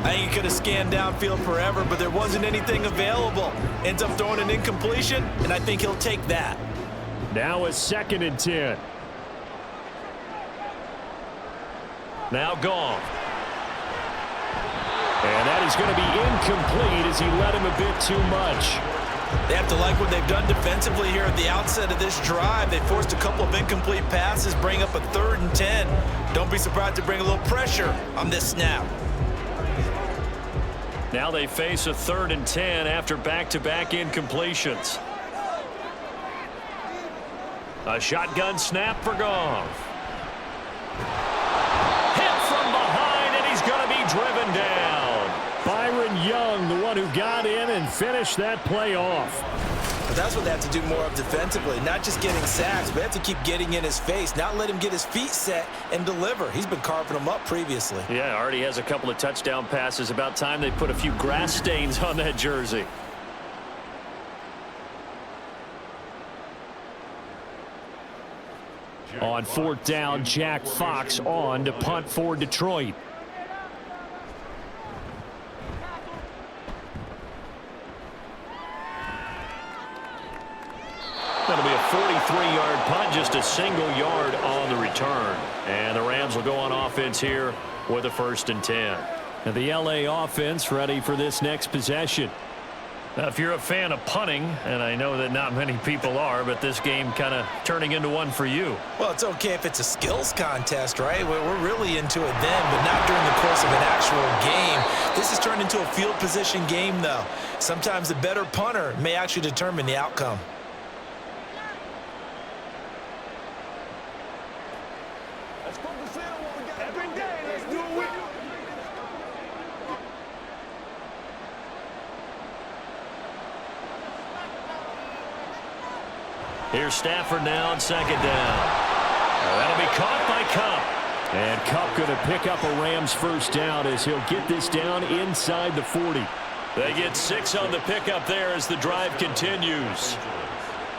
I think he could have scanned downfield forever, but there wasn't anything available. Ends up throwing an incompletion, and I think he'll take that. Now a 2nd and 10. Now Goff. And that is going to be incomplete as he led him a bit too much. They have to like what they've done defensively here at the outset of this drive. They forced a couple of incomplete passes, bring up a 3rd and 10. Don't be surprised to bring a little pressure on this snap. Now they face a 3rd and 10 after back-to-back incompletions. A shotgun snap for Goff. Hit from behind, and he's going to be driven down. Byron Young, the one who got in and finished that play off. But that's what they have to do more of defensively, not just getting sacks, but they have to keep getting in his face, not let him get his feet set and deliver. He's been carving them up previously. Yeah, already has a couple of touchdown passes. About time they put a few grass stains on that jersey. On 4th down, Jack Fox on to punt for Detroit. That'll be a 43-yard punt, just a single yard on the return. And the Rams will go on offense here with a 1st and 10. And the LA offense ready for this next possession. Now, if you're a fan of punting, and I know that not many people are, but this game kind of turning into one for you. Well, it's okay if it's a skills contest, right? We're really into it then, but not during the course of an actual game. This has turned into a field position game, though. Sometimes the better punter may actually determine the outcome. Here's Stafford now on 2nd down. That'll be caught by Kupp. And Kupp going to pick up a Rams 1st down as he'll get this down inside the 40. They get 6 on the pickup there as the drive continues.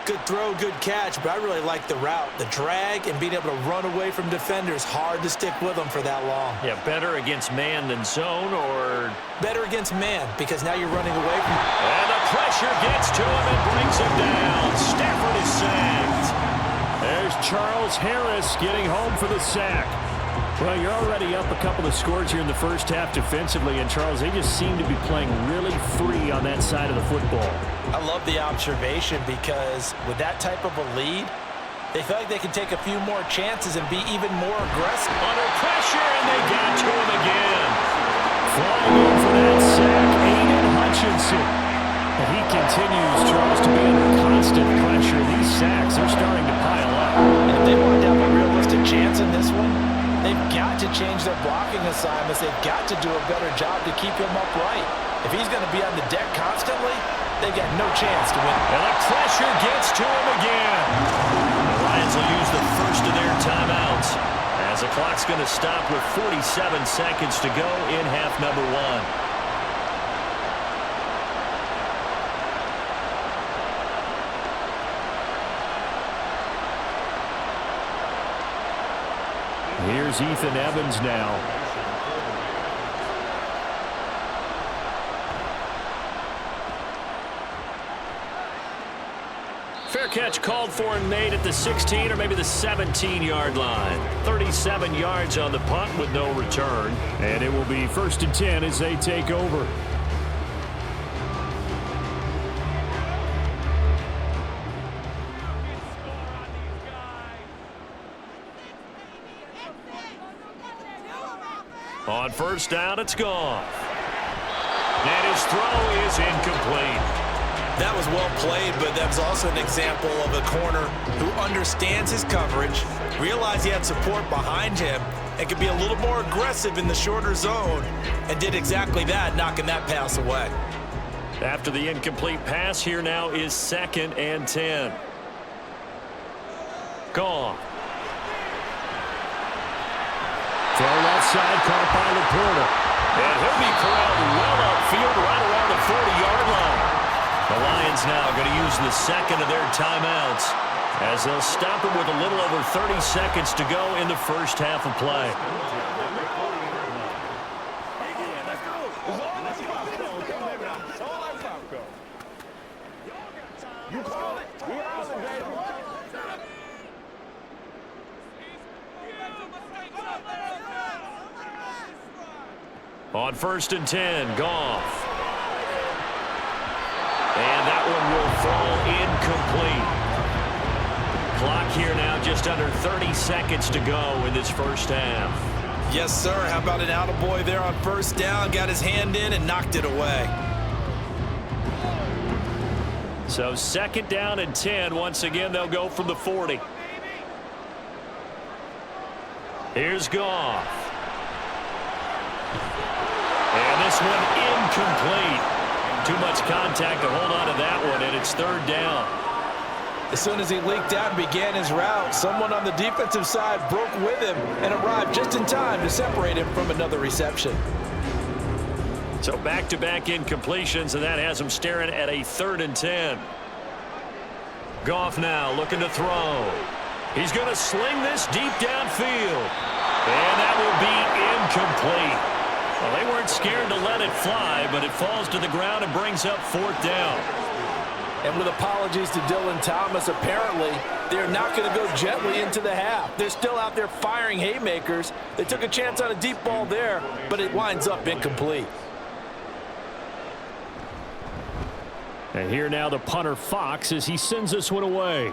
Good throw, good catch, but I really like the route. The drag and being able to run away from defenders, hard to stick with them for that long. Yeah, better against man than zone, or? Better against man, because now you're running away from... And the pressure gets to him and brings him down. Stafford is sacked. There's Charles Harris getting home for the sack. Well, you're already up a couple of scores here in the first half defensively, and Charles, they just seem to be playing really free on that side of the football. I love the observation because with that type of a lead, they feel like they can take a few more chances and be even more aggressive. Under pressure, and they got to him again. Flying in for that sack, Aiden Hutchinson. And he continues, Charles, to be under constant pressure. These sacks are starting to pile up. And if they want to have a realistic chance in this one, they've got to change their blocking assignments. They've got to do a better job to keep him upright. If he's going to be on the deck constantly, they've got no chance to win. And the pressure gets to him again. The Lions will use the first of their timeouts as the clock's going to stop with 47 seconds to go in half number 1. Here's Ethan Evans now. Fair catch called for and made at the 16 or maybe the 17-yard line. 37 yards on the punt with no return. And it will be 1st and 10 as they take over. On 1st down, it's Goff. And his throw is incomplete. That was well played, but that was also an example of a corner who understands his coverage, realized he had support behind him, and could be a little more aggressive in the shorter zone, and did exactly that, knocking that pass away. After the incomplete pass, here now is 2nd and 10. Goff. Throw left side, caught by Laporta. And he'll be corralled well upfield right around the 40-yard line. The Lions now going to use the 2nd of their timeouts as they'll stop him with a little over 30 seconds to go in the first half of play. On 1st and 10, Goff. And that one will fall incomplete. Clock here now just under 30 seconds to go in this first half. Yes, sir. How about an attaboy there on 1st down? Got his hand in and knocked it away. So 2nd down and 10. Once again, they'll go from the 40. Here's Goff. And this one incomplete. Too much contact to hold on to that one, and it's 3rd down. As soon as he leaked out and began his route, someone on the defensive side broke with him and arrived just in time to separate him from another reception. So back-to-back incompletions, and that has him staring at a 3rd and 10. Goff now looking to throw. He's going to sling this deep downfield. And that will be incomplete. Well, they weren't scared to let it fly, but it falls to the ground and brings up 4th down. And with apologies to Dylan Thomas, apparently they're not going to go gently into the half. They're still out there firing haymakers. They took a chance on a deep ball there, but it winds up incomplete. And here now the punter Fox as he sends this one away.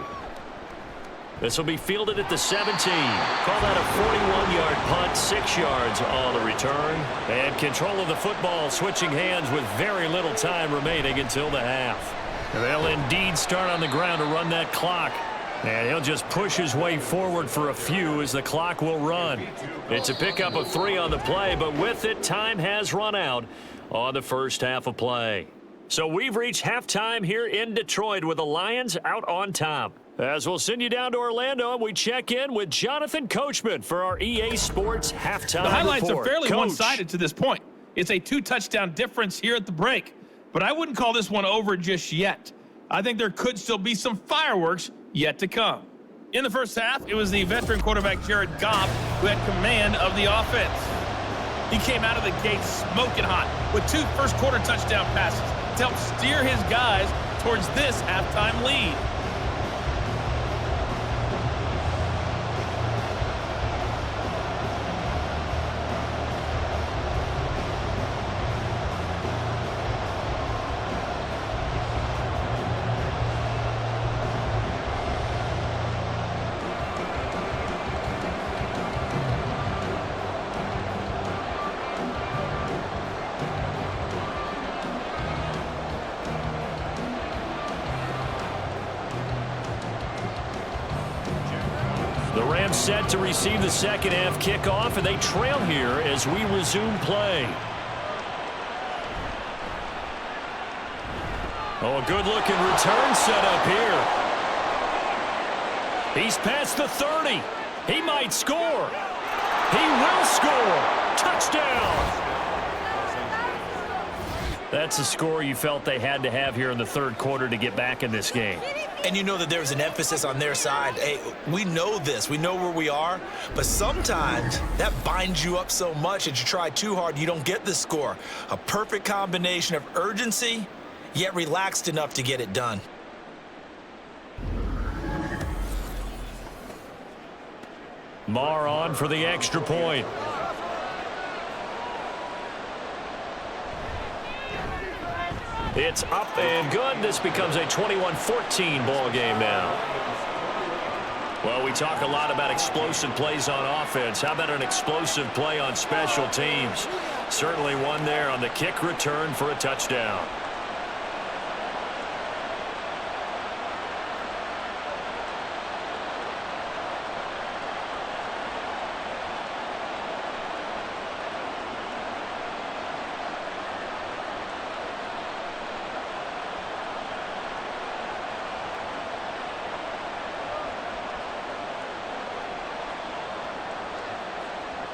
This will be fielded at the 17. Call that a 41-yard punt, 6 yards on the return. And control of the football switching hands with very little time remaining until the half. They'll indeed start on the ground to run that clock. And he'll just push his way forward for a few as the clock will run. It's a pickup of 3 on the play, but with it, time has run out on the first half of play. So we've reached halftime here in Detroit with the Lions out on top. As we'll send you down to Orlando, and we check in with Jonathan Coachman for our EA Sports halftime The highlights report. are fairly Coach. one-sided to this point. It's a 2-touchdown difference here at the break, but I wouldn't call this one over just yet. I think there could still be some fireworks yet to come. In the first half, it was the veteran quarterback Jared Goff who had command of the offense. He came out of the gate smoking hot with 2 first-quarter touchdown passes to help steer his guys towards this halftime lead. The Rams set to receive the second half kickoff, and they trail here as we resume play. Oh, a good-looking return set up here. He's past the 30. He might score. He will score. Touchdown. That's a score you felt they had to have here in the third quarter to get back in this game. And you know that there's an emphasis on their side. Hey, we know this. We know where we are. But sometimes that binds you up so much that you try too hard, you don't get the score. A perfect combination of urgency, yet relaxed enough to get it done. Marr on for the extra point. It's up and good. This becomes a 21-14 ball game now. Well, we talk a lot about explosive plays on offense. How about an explosive play on special teams? Certainly one there on the kick return for a touchdown.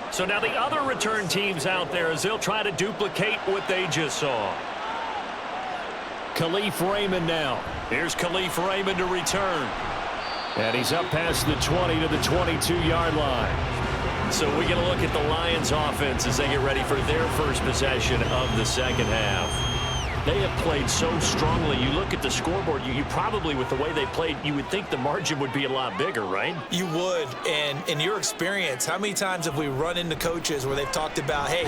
So now the other return teams out there as they'll try to duplicate what they just saw. Khalif Raymond now. Here's Khalif Raymond to return. And he's up past the 20 to the 22-yard line. So we get a look at the Lions offense as they get ready for their first possession of the second half. They have played so strongly. You look at the scoreboard, you probably, with the way they played, you would think the margin would be a lot bigger, right? You would. And in your experience, how many times have we run into coaches where they've talked about, hey,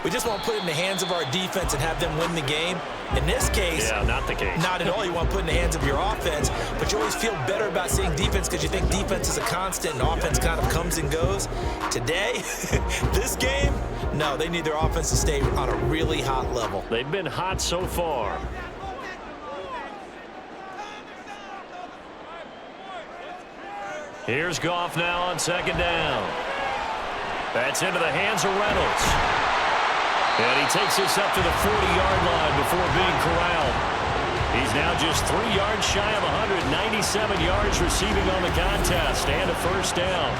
we just want to put it in the hands of our defense and have them win the game? In this case, yeah, not the case. Not at all. You want to put it in the hands of your offense, but you always feel better about seeing defense because you think defense is a constant and offense kind of comes and goes. Today, this game, no, they need their offense to stay on a really hot level. They've been hot so far. Here's Goff now on second down. That's into the hands of Reynolds. And he takes this up to the 40-yard line before being corralled. He's now just 3 yards shy of 197 yards receiving on the contest and a first down.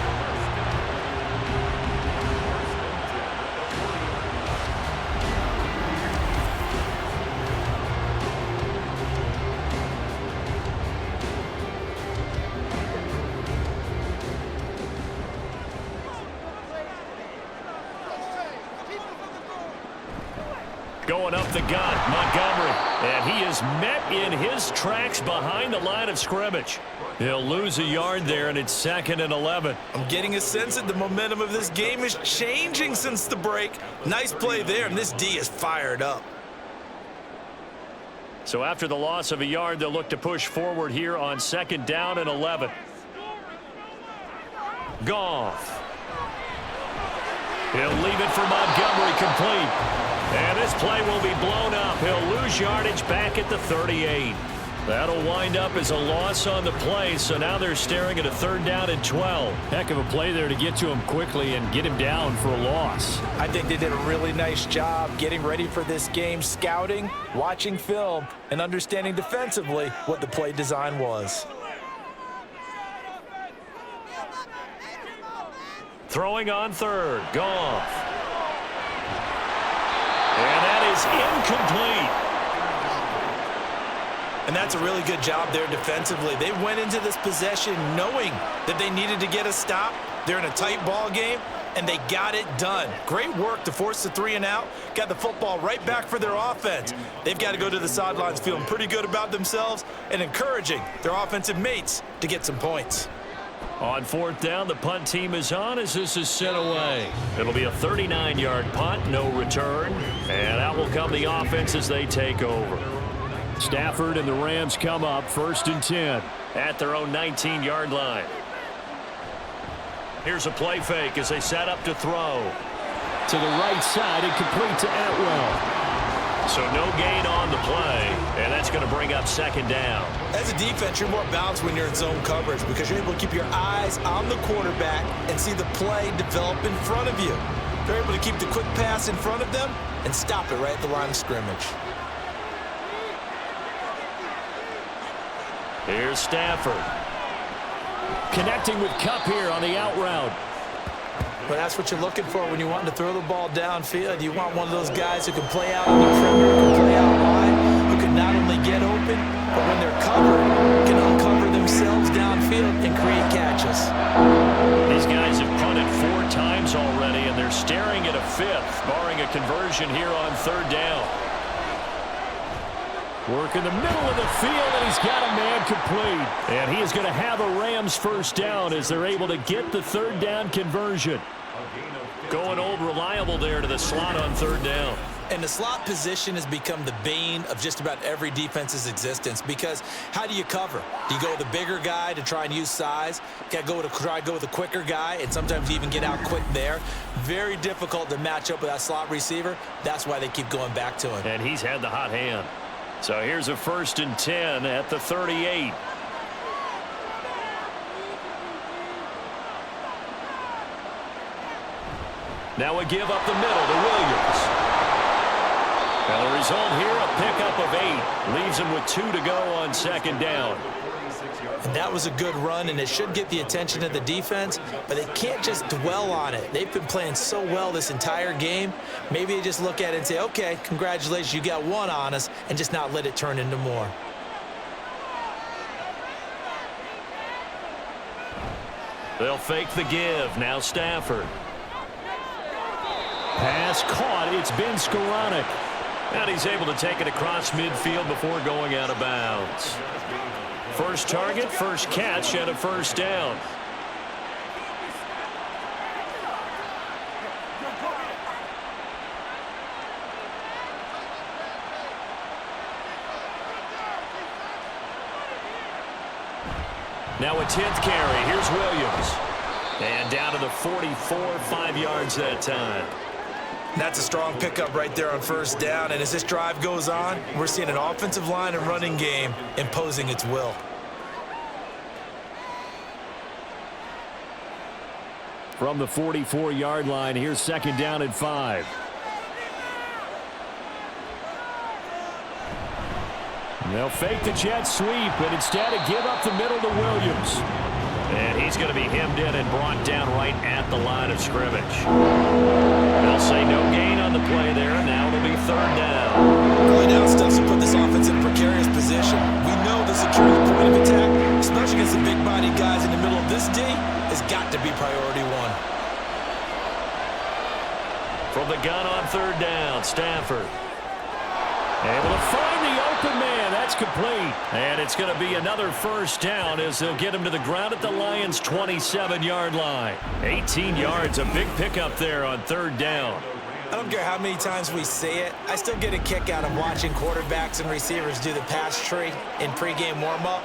Going up the gut, Montgomery. And he is met in his tracks behind the line of scrimmage. He'll lose a yard there, and it's 2nd and 11. I'm getting a sense that the momentum of this game is changing since the break. Nice play there, and this D is fired up. So after the loss of a yard, they'll look to push forward here on 2nd down and 11. Goff. He'll leave it for Montgomery, complete. And this play will be blown up. He'll lose yardage back at the 38. That'll wind up as a loss on the play, so now they're staring at a 3rd down and 12. Heck of a play there to get to him quickly and get him down for a loss. I think they did a really nice job getting ready for this game, scouting, watching film, and understanding defensively what the play design was. Throwing on 3rd, Goff. And that is incomplete. And that's a really good job there defensively. They went into this possession knowing that they needed to get a stop. They're in a tight ball game, and they got it done. Great work to force the 3 and out. Got the football right back for their offense. They've got to go to the sidelines feeling pretty good about themselves and encouraging their offensive mates to get some points. On 4th down, the punt team is on as this is sent away. It'll be a 39-yard punt, no return. And out will come the offense as they take over. Stafford and the Rams come up 1st and 10. At their own 19-yard line. Here's a play fake as they set up to throw. To the right side and complete to Atwell. So no gain on the play, and that's going to bring up 2nd down. As a defense, you're more balanced when you're in zone coverage because you're able to keep your eyes on the quarterback and see the play develop in front of you. They're able to keep the quick pass in front of them and stop it right at the line of scrimmage. Here's Stafford. Connecting with Kupp here on the out route. But that's what you're looking for when you want to throw the ball downfield. You want one of those guys who can play out on the perimeter, who can play out wide, who can not only get open, but when they're covered, can uncover themselves downfield and create catches. These guys have punted 4 times already, and they're staring at a 5th, barring a conversion here on 3rd down. Work in the middle of the field, and he's got a man complete. And he is going to have a Rams 1st down as they're able to get the 3rd down conversion. Going old reliable there to the slot on 3rd down. And the slot position has become the bane of just about every defense's existence because how do you cover? Do you go with a bigger guy to try and use size? Got to try to go with a quicker guy, and sometimes you even get out quick there. Very difficult to match up with that slot receiver. That's why they keep going back to him. And he's had the hot hand. So here's a 1st and 10 at the 38. Now a give up the middle to Williams. And the result here, a pickup of 8. Leaves him with 2 to go on 2nd down. And that was a good run, and it should get the attention of the defense, but they can't just dwell on it. They've been playing so well this entire game. Maybe they just look at it and say, okay, congratulations, you got 1 on us, and just not let it turn into more. They'll fake the give. Now Stafford. Pass caught. It's Ben Skoranek. And he's able to take it across midfield before going out of bounds. First target, first catch, and a 1st down. Now a 10th carry. Here's Williams. And down to the 44, 5 yards that time. That's a strong pickup right there on 1st down. And as this drive goes on, we're seeing an offensive line and running game imposing its will. From the 44-yard line, here's 2nd down and 5. They'll fake the jet sweep, and instead of give up the middle to Williams. And he's going to be hemmed in and brought down right at the line of scrimmage. They'll say no gain on the play there, and now it'll be 3rd down. Early down stuff to put this offense in a precarious position. We know the security point of attack, especially against the big-bodied guys in the middle of this D, has got to be priority 1. From the gun on 3rd down, Stafford. Able to find the open man. That's complete. And it's going to be another first down as they'll get him to the ground at the Lions' 27-yard line. 18 yards, a big pickup there on third down. I don't care how many times we say it, I still get a kick out of watching quarterbacks and receivers do the pass tree in pregame warm-up.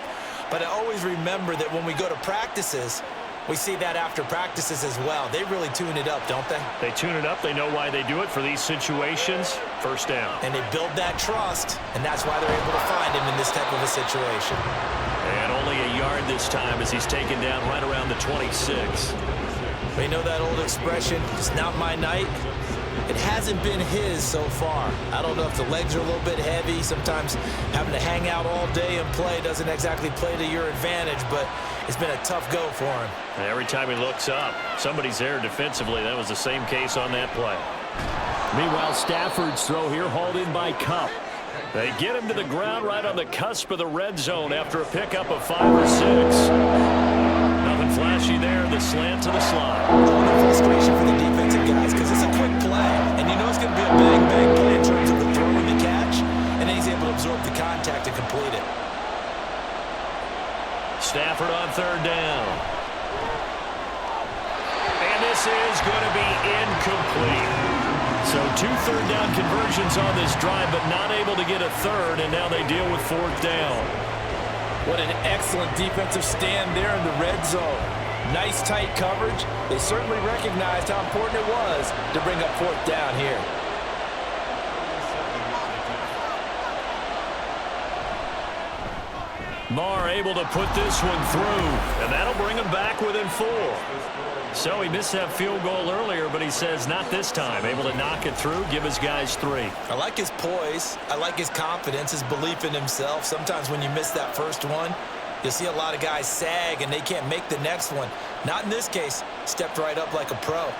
But I always remember that when we go to practices, we see that after practices as well. They really tune it up, don't they? They tune it up. They know why they do it for these situations. First down. And they build that trust, and that's why they're able to find him in this type of a situation. And only a yard this time as he's taken down right around the 26. We know that old expression, it's not my night. It hasn't been his so far. I don't know if the legs are a little bit heavy. Sometimes having to hang out all day and play doesn't exactly play to your advantage, but it's been a tough go for him. And every time he looks up, somebody's there defensively. That was the same case on that play. Meanwhile, Stafford's throw here hauled in by Kupp. They get him to the ground right on the cusp of the red zone after a pickup of 5 or 6. Nothing flashy there. The slant to the slot. The frustration for the defensive guys because it's a quick play, and you know it's going to be a bang-bang play in terms of the throw and the catch, and then he's able to absorb the contact and complete it. Stafford on third down. And this is going to be incomplete. So 2 third-down conversions on this drive, but not able to get a third, and now they deal with fourth down. What an excellent defensive stand there in the red zone. Nice tight coverage. They certainly recognized how important it was to bring up fourth down here. Marr able to put this one through, and that'll bring him back within 4. So he missed that field goal earlier, but he says not this time. Able to knock it through, give his guys 3. I like his poise. I like his confidence, his belief in himself. Sometimes when you miss that first one, you'll see a lot of guys sag and they can't make the next one. Not in this case. Stepped right up like a pro.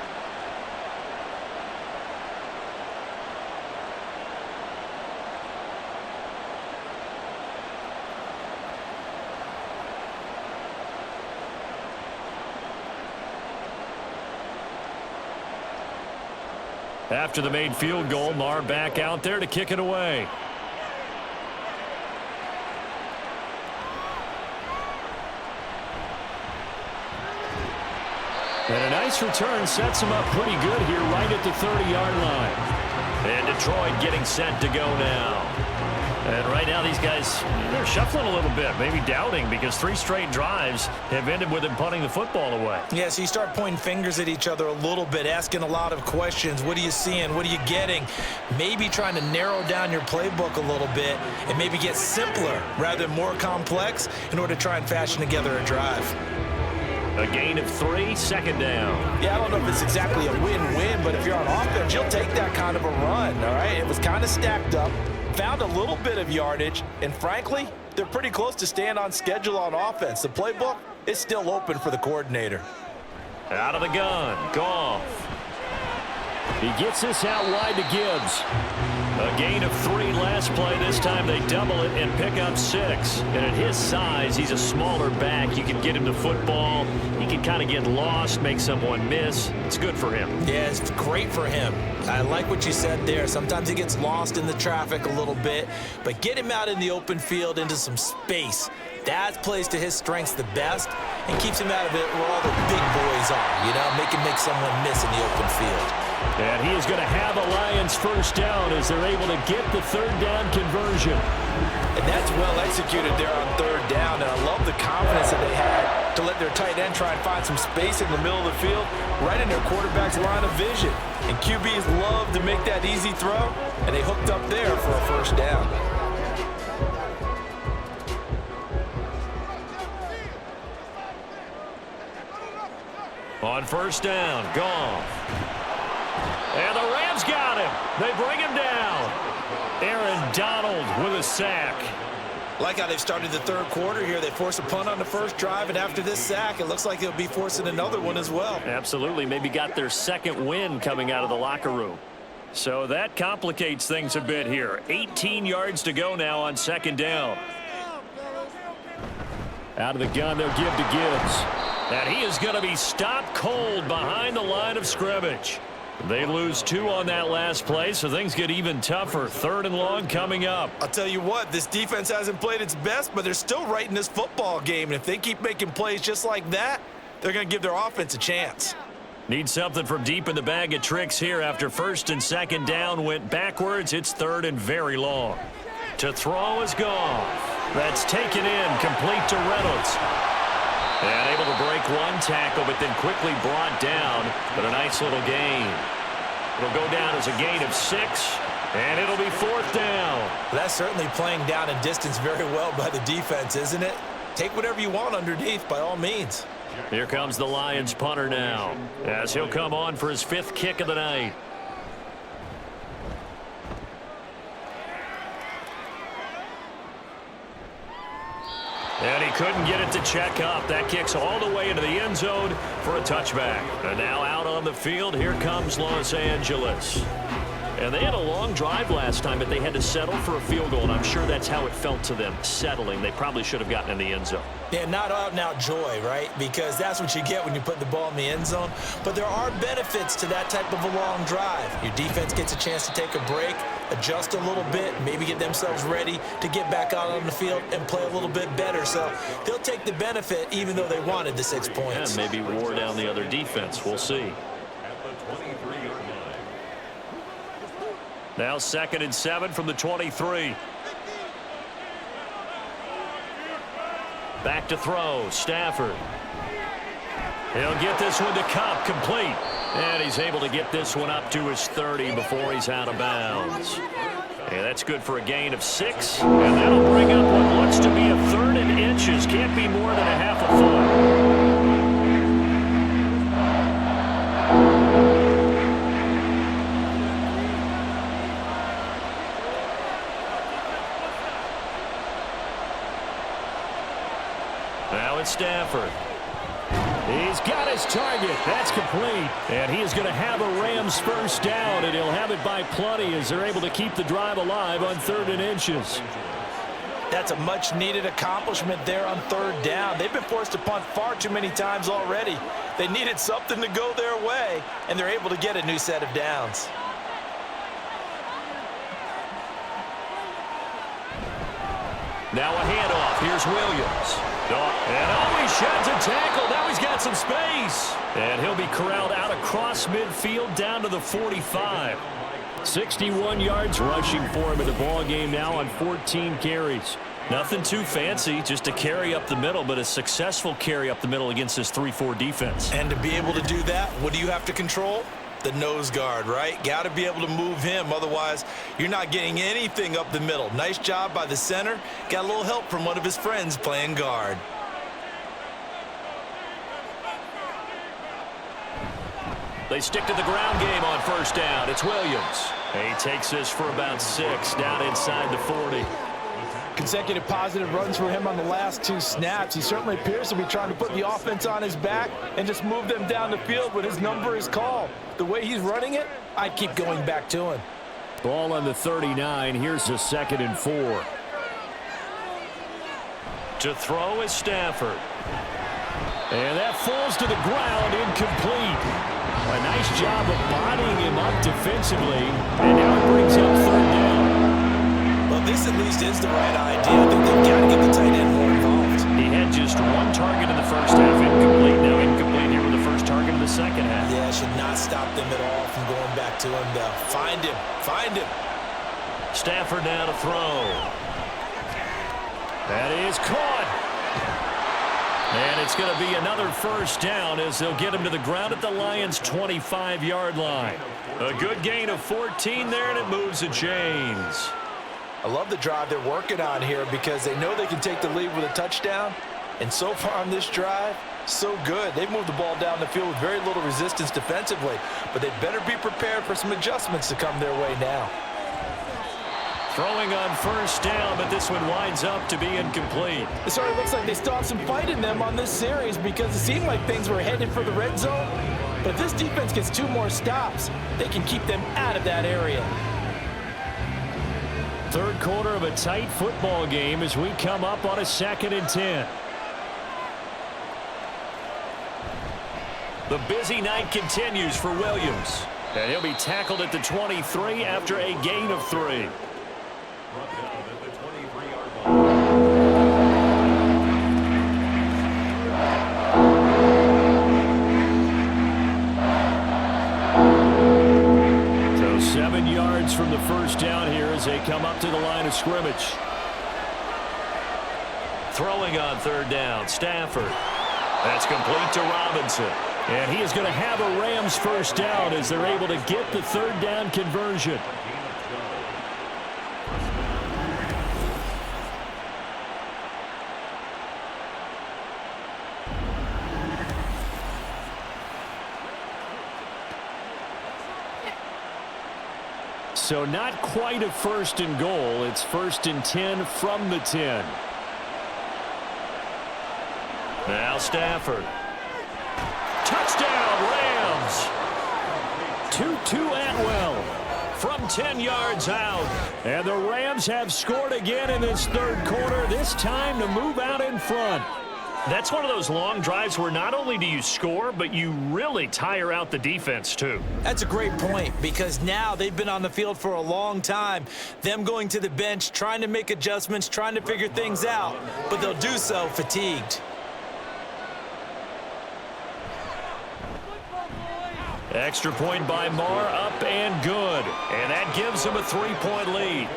After the made field goal, Marr back out there to kick it away. And a nice return sets him up pretty good here right at the 30-yard line. And Detroit getting set to go now. And right now these guys, they're shuffling a little bit, maybe doubting, because 3 straight drives have ended with them punting the football away. Yeah, so you start pointing fingers at each other a little bit, asking a lot of questions. What are you seeing? What are you getting? Maybe trying to narrow down your playbook a little bit and maybe get simpler rather than more complex in order to try and fashion together a drive. A gain of 3, second down. Yeah, I don't know if it's exactly a win-win, but if you're on offense, you'll take that kind of a run, all right? It was kind of stacked up, found a little bit of yardage, and frankly, they're pretty close to staying on schedule on offense. The playbook is still open for the coordinator. Out of the gun, Goff. He gets this out wide to Gibbs. A gain of 3 last play. This time they double it and pick up 6. And at his size, he's a smaller back. You can get him to football. He can kind of get lost, make someone miss. It's good for him. Yeah, it's great for him. I like what you said there. Sometimes he gets lost in the traffic a little bit, but get him out in the open field into some space. That plays to his strengths the best and keeps him out of it where all the big boys are, you know, make someone miss in the open field. And he is going to have a Lions first down as they're able to get the third down conversion. And that's well executed there on third down, and I love the confidence that they had to let their tight end try and find some space in the middle of the field, right in their quarterback's line of vision. And QBs love to make that easy throw, and they hooked up there for a first down. On first down, Goff. And the Rams got him. They bring him down. Aaron Donald with a sack. Like how they've started the third quarter here. They force a punt on the first drive, and after this sack, it looks like they'll be forcing another one as well. Absolutely. Maybe got their second win coming out of the locker room. So that complicates things a bit here. 18 yards to go now on second down. Out of the gun, they'll give to Gibbs. And he is going to be stopped cold behind the line of scrimmage. They lose 2 on that last play, so things get even tougher. 3rd and long coming up. I'll tell you what, this defense hasn't played its best, but they're still right in this football game. And if they keep making plays just like that, they're going to give their offense a chance. Need something from deep in the bag of tricks here after 1st and 2nd down went backwards. It's 3rd and very long. To throw is Goff. That's taken in, complete to Reynolds. And able to break 1 tackle, but then quickly brought down. But a nice little gain. It'll go down as a gain of 6, and it'll be 4th down. That's certainly playing down and distance very well by the defense, isn't it? Take whatever you want underneath, by all means. Here comes the Lions punter now, as he'll come on for his 5th kick of the night. And he couldn't get it to check up. That kicks all the way into the end zone for a touchback. And now out on the field, here comes Los Angeles. And they had a long drive last time, but they had to settle for a field goal, and I'm sure that's how it felt to them, settling. They probably should have gotten in the end zone. Yeah, not out-and-out joy, right? Because that's what you get when you put the ball in the end zone. But there are benefits to that type of a long drive. Your defense gets a chance to take a break, adjust a little bit, maybe get themselves ready to get back out on the field and play a little bit better. So they'll take the benefit even though they wanted the 6 points. And maybe wore down the other defense. We'll see. At the 23-yard line. Now 2nd and 7 from the 23. Back to throw, Stafford. He'll get this one to Kupp, complete. And he's able to get this one up to his 30 before he's out of bounds. And that's good for a gain of 6. And that'll bring up what looks to be a 3rd and inches. Can't be more than a half a foot. Now it's Stafford. He's got his target. That's complete. And he is going to have a Rams 1st down, and he'll have it by plenty as they're able to keep the drive alive on 3rd and inches. That's a much-needed accomplishment there on 3rd down. They've been forced to punt far too many times already. They needed something to go their way, and they're able to get a new set of downs. Now a handoff. Here's Williams. And he sheds a tackle. Now he's got some space. And he'll be corralled out across midfield down to the 45. 61 yards rushing for him in the ball game now on 14 carries. Nothing too fancy, just a carry up the middle, but a successful carry up the middle against this 3-4 defense. And to be able to do that, what do you have to control? The nose guard, right? Got to be able to move him. Otherwise, you're not getting anything up the middle. Nice job by the center. Got a little help from one of his friends playing guard. They stick to the ground game on 1st down. It's Williams. He takes this for about 6 down inside the 40. Consecutive positive runs for him on the last 2 snaps. He certainly appears to be trying to put the offense on his back and just move them down the field when his number is called. The way he's running it, I'd keep going back to him. Ball on the 39. Here's a 2nd and 4. To throw is Stafford. And that falls to the ground, incomplete. A nice job of bodying him up defensively. And now it brings up 3rd down. Well, this at least is the right idea. I think they've got to get the tight end more involved. He had just 1 target in the 1st half, incomplete. Now incomplete here with the 1st target in the 2nd half. Yeah, should not stop them at all from going back to him, though. Find him. Find him. Stafford now to throw. That is caught. And it's going to be another 1st down as they'll get him to the ground at the Lions' 25-yard line. A good gain of 14 there, and it moves the chains. I love the drive they're working on here because they know they can take the lead with a touchdown. And so far on this drive, so good. They've moved the ball down the field with very little resistance defensively. But they better be prepared for some adjustments to come their way now. Throwing on 1st down, but this one winds up to be incomplete. It sort of looks like they still have some fight in them on this series because it seemed like things were headed for the red zone. But if this defense gets 2 more stops, they can keep them out of that area. 3rd quarter of a tight football game as we come up on a 2nd and 10. The busy night continues for Williams. And he'll be tackled at the 23 after a gain of 3. Brought down at the 23-yard line. So 7 yards from the first down here as they come up to the line of scrimmage. Throwing on third down, Stafford. That's complete to Robinson. And he is going to have a Rams first down as they're able to get the third down conversion. So not quite a first and goal. It's 1st and 10 from the 10. Now Stafford. Touchdown, Rams. Tutu Atwell from 10 yards out. And the Rams have scored again in this third quarter, this time to move out in front. That's one of those long drives where not only do you score, but you really tire out the defense, too. That's a great point because now they've been on the field for a long time. Them going to the bench, trying to make adjustments, trying to figure things out, but they'll do so fatigued. Extra point by Marr, up and good. And that gives him a 3-point lead.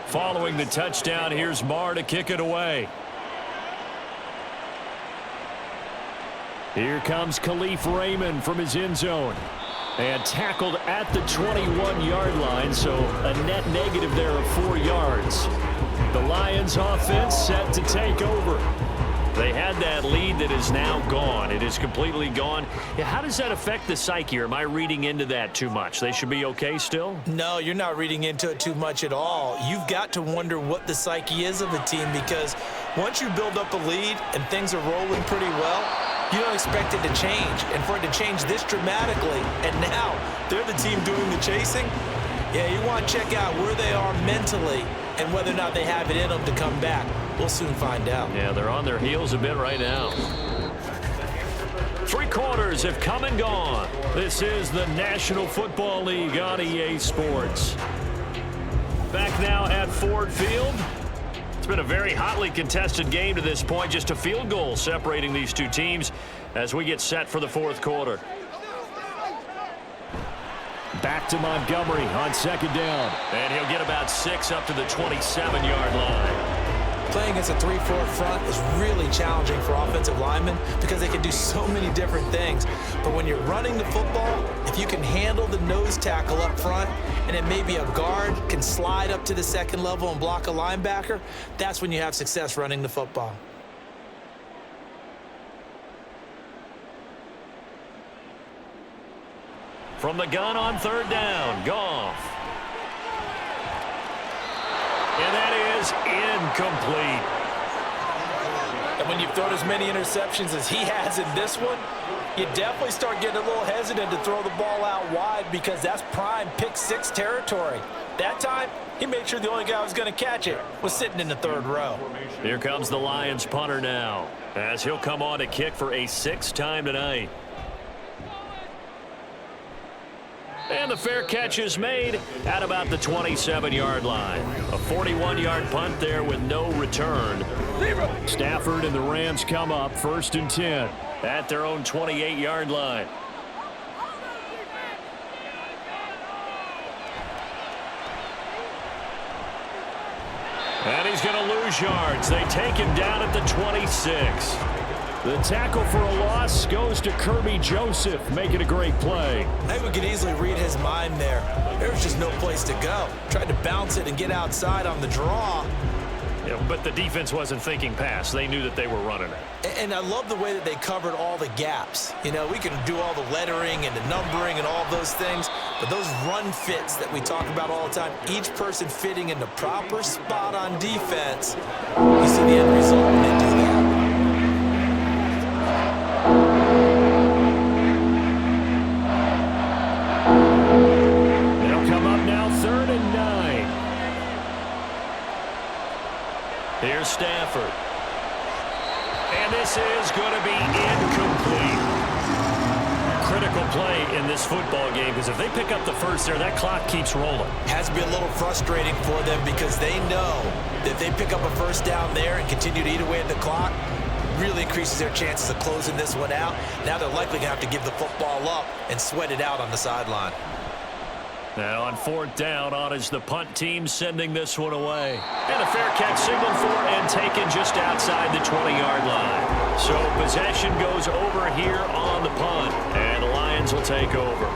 Following the touchdown, here's Marr to kick it away. Here comes Khalif Raymond from his end zone. And tackled at the 21-yard line, so a net negative there of 4 yards. The Lions offense set to take over. They had that lead that is now gone. It is completely gone. Yeah, how does that affect the psyche? Or am I reading into that too much? They should be okay still? No, you're not reading into it too much at all. You've got to wonder what the psyche is of a team because once you build up a lead and things are rolling pretty well, you don't expect it to change. And for it to change this dramatically, and now they're the team doing the chasing, yeah, you want to check out where they are mentally and whether or not they have it in them to come back. We'll soon find out. Yeah, they're on their heels a bit right now. 3 quarters have come and gone. This is the National Football League on EA Sports. Back now at Ford Field. It's been a very hotly contested game to this point. Just a field goal separating these two teams as we get set for the fourth quarter. Back to Montgomery on second down. And he'll get about 6 up to the 27-yard line. Playing against a 3-4 front is really challenging for offensive linemen because they can do so many different things. But when you're running the football, if you can handle the nose tackle up front and then maybe a guard can slide up to the second level and block a linebacker, that's when you have success running the football. From the gun on third down, Goff. And that is incomplete. And when you've thrown as many interceptions as he has in this one, you definitely start getting a little hesitant to throw the ball out wide because that's prime pick 6 territory. That time, he made sure the only guy who was going to catch it was sitting in the third row. Here comes the Lions punter now as he'll come on to kick for a 6th time tonight. And the fair catch is made at about the 27-yard line. A 41-yard punt there with no return. Stafford and the Rams come up 1st and 10 at their own 28-yard line. And he's going to lose yards. They take him down at the 26. The tackle for a loss goes to Kirby Joseph, making a great play. I think we could easily read his mind there. There was just no place to go. Tried to bounce it and get outside on the draw. Yeah, but the defense wasn't thinking pass. They knew that they were running it. And I love the way that they covered all the gaps. You know, we can do all the lettering and the numbering and all of those things, but those run fits that we talk about all the time, each person fitting in the proper spot on defense, you see the end result when they do that. They'll come up now 3rd and 9. Here's Stafford. And this is going to be incomplete. Critical play in this football game, because if they pick up the first there, that clock keeps rolling. Has to be a little frustrating for them because they know that if they pick up a first down there and continue to eat away at the clock, really increases their chances of closing this one out. Now they're likely going to have to give the football up and sweat it out on the sideline. Now on 4th down, on is the punt team sending this one away. And a fair catch signaled for and taken just outside the 20-yard line. So possession goes over here on the punt, and the Lions will take over.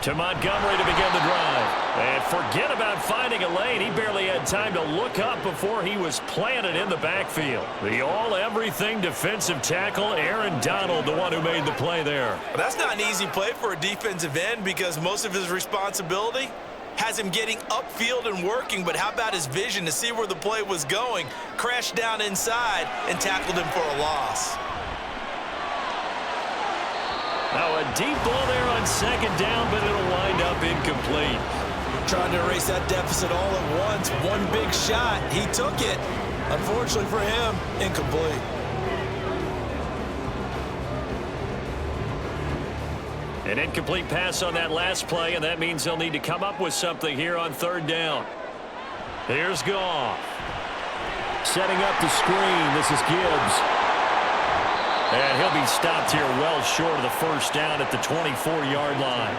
To Montgomery to begin the drive. And forget about finding a lane. He barely had time to look up before he was planted in the backfield. The all-everything defensive tackle, Aaron Donald, the one who made the play there. But that's not an easy play for a defensive end because most of his responsibility has him getting upfield and working, but how about his vision to see where the play was going, crashed down inside, and tackled him for a loss. Now a deep ball there on 2nd down, but it'll wind up incomplete. Trying to erase that deficit all at once. One big shot. He took it. Unfortunately for him, incomplete. An incomplete pass on that last play, and that means they'll need to come up with something here on 3rd down. Here's Goff. Setting up the screen. This is Gibbs. And he'll be stopped here well short of the first down at the 24-yard line.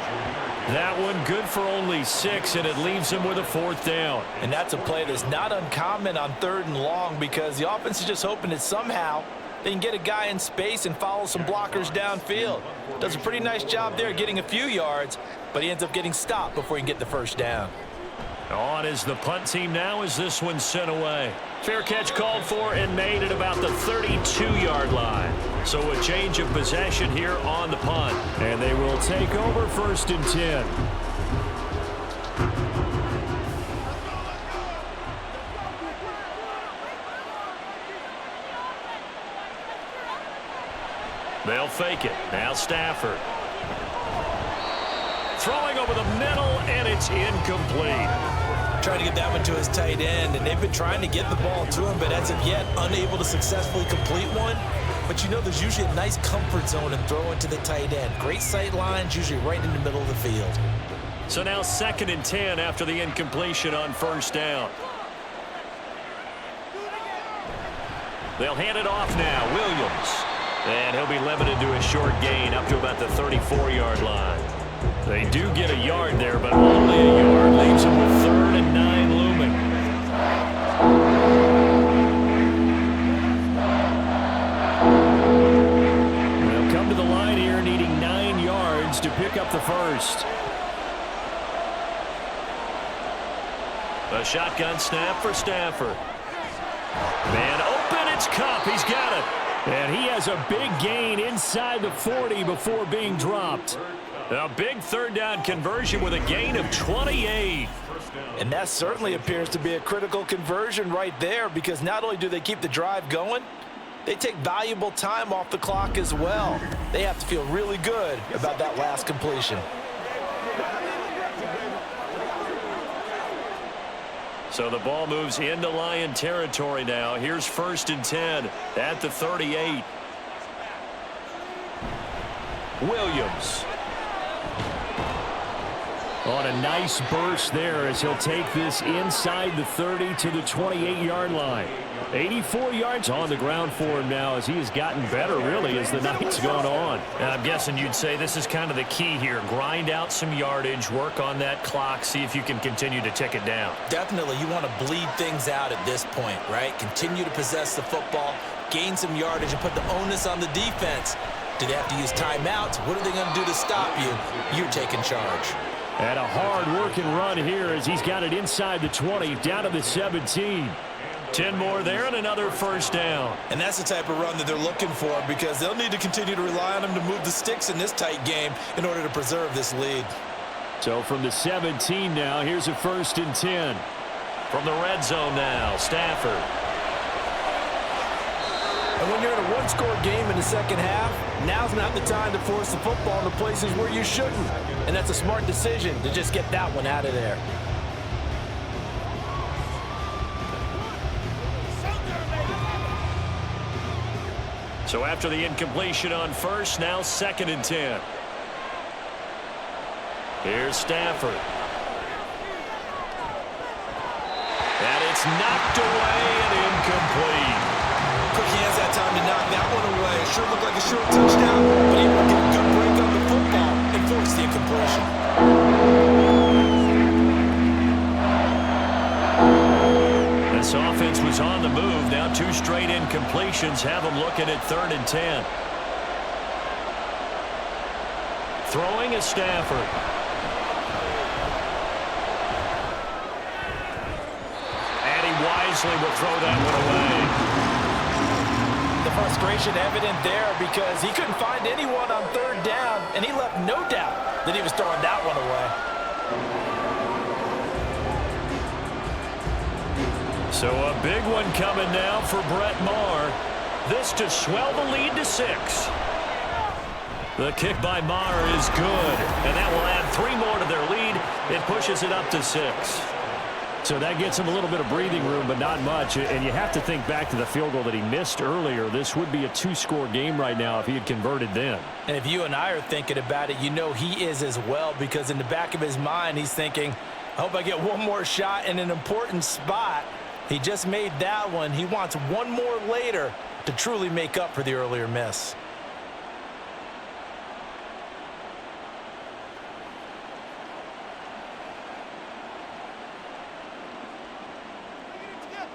That one good for only 6, and it leaves him with a 4th down. And that's a play that's not uncommon on 3rd and long because the offense is just hoping that somehow they can get a guy in space and follow some blockers downfield. Does a pretty nice job there getting a few yards, but he ends up getting stopped before he can get the first down. On is the punt team now as this one's sent away. Fair catch called for and made at about the 32-yard line. So a change of possession here on the punt. And they will take over 1st and 10. They'll fake it. Now Stafford. Throwing over the middle, and it's incomplete. Trying to get that one to his tight end, and they've been trying to get the ball to him, but as of yet, unable to successfully complete one. But you know there's usually a nice comfort zone in throwing to the tight end. Great sight lines, usually right in the middle of the field. So now 2nd and 10 after the incompletion on 1st down. They'll hand it off now. Williams. And he'll be limited to a short gain up to about the 34-yard line. They do get a yard there, but only a yard leaves them with 3rd and 9 looming. They'll come to the line here needing 9 yards to pick up the first. A shotgun snap for Stafford. Man open, it's Kupp. He's got it. And he has a big gain inside the 40 before being dropped. A big 3rd down conversion with a gain of 28. And that certainly appears to be a critical conversion right there because not only do they keep the drive going, they take valuable time off the clock as well. They have to feel really good about that last completion. So the ball moves into Lion territory now. Here's 1st and 10 at the 38. Williams. On a nice burst there as he'll take this inside the 30 to the 28-yard line. 84 yards on the ground for him now as he has gotten better, really, as the night's gone on. And I'm guessing you'd say this is kind of the key here. Grind out some yardage, work on that clock, see if you can continue to tick it down. Definitely, you want to bleed things out at this point, right? Continue to possess the football, gain some yardage, and put the onus on the defense Do they have to use timeouts? What are they going to do to stop you? You're taking charge. And a hard-working run here as he's got it inside the 20, down to the 17. 10 more there and another first down. And that's the type of run that they're looking for because they'll need to continue to rely on him to move the sticks in this tight game in order to preserve this lead. So from the 17 now, here's a 1st and 10. From the red zone now, Stafford. And when you're in a one-score game in the second half, now's not the time to force the football into places where you shouldn't. And that's a smart decision to just get that one out of there. So after the incompletion on first, now 2nd and 10. Here's Stafford. And it's knocked away and incomplete. Quick hands that time to knock that one away. It sure looked like a short touchdown, but he will get a good break on the football and force the incompletion. This offense was on the move. Now 2 straight incompletions have them looking at 3rd and 10. Throwing is Stafford. And he wisely will throw that one away. The frustration evident there because he couldn't find anyone on 3rd down, and he left no doubt that he was throwing that one away. So a big one coming now for Brett Maher. This to swell the lead to 6. The kick by Maher is good, and that will add 3 more to their lead. It pushes it up to 6. So that gets him a little bit of breathing room, but not much. And you have to think back to the field goal that he missed earlier. This would be a 2-score game right now if he had converted then. And if you and I are thinking about it, you know he is as well, because in the back of his mind, he's thinking, I hope I get one more shot in an important spot. He just made that one. He wants one more later to truly make up for the earlier miss.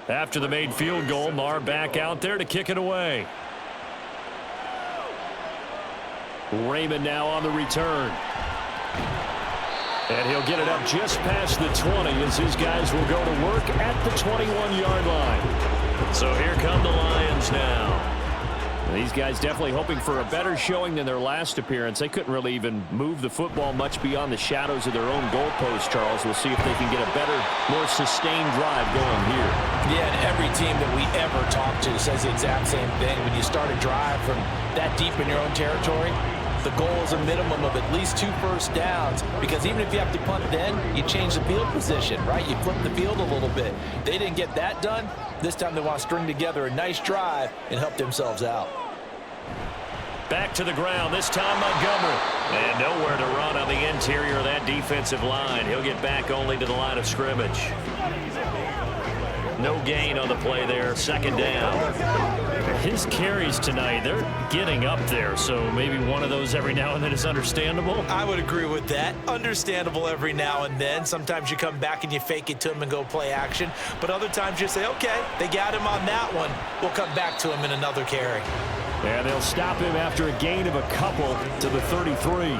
After the made field goal, Maher back out there to kick it away. Raymond now on the return. And he'll get it up just past the 20 as his guys will go to work at the 21-yard line. So here come the Lions now. These guys definitely hoping for a better showing than their last appearance. They couldn't really even move the football much beyond the shadows of their own goalpost, Charles. We'll see if they can get a better, more sustained drive going here. Yeah, and every team that we ever talk to says the exact same thing. When you start a drive from that deep in your own territory, the goal is a minimum of at least 2 first downs, because even if you have to punt then, you change the field position, right? You flip the field a little bit. They didn't get that done. This time they want to string together a nice drive and help themselves out. Back to the ground, this time Montgomery. And nowhere to run on the interior of that defensive line. He'll get back only to the line of scrimmage. No gain on the play there, 2nd down. His carries tonight, they're getting up there, so maybe one of those every now and then is understandable. I would agree with that. Understandable every now and then. Sometimes you come back and you fake it to him and go play action. But other times you say, okay, they got him on that one. We'll come back to him in another carry. And they'll stop him after a gain of a couple to the 33.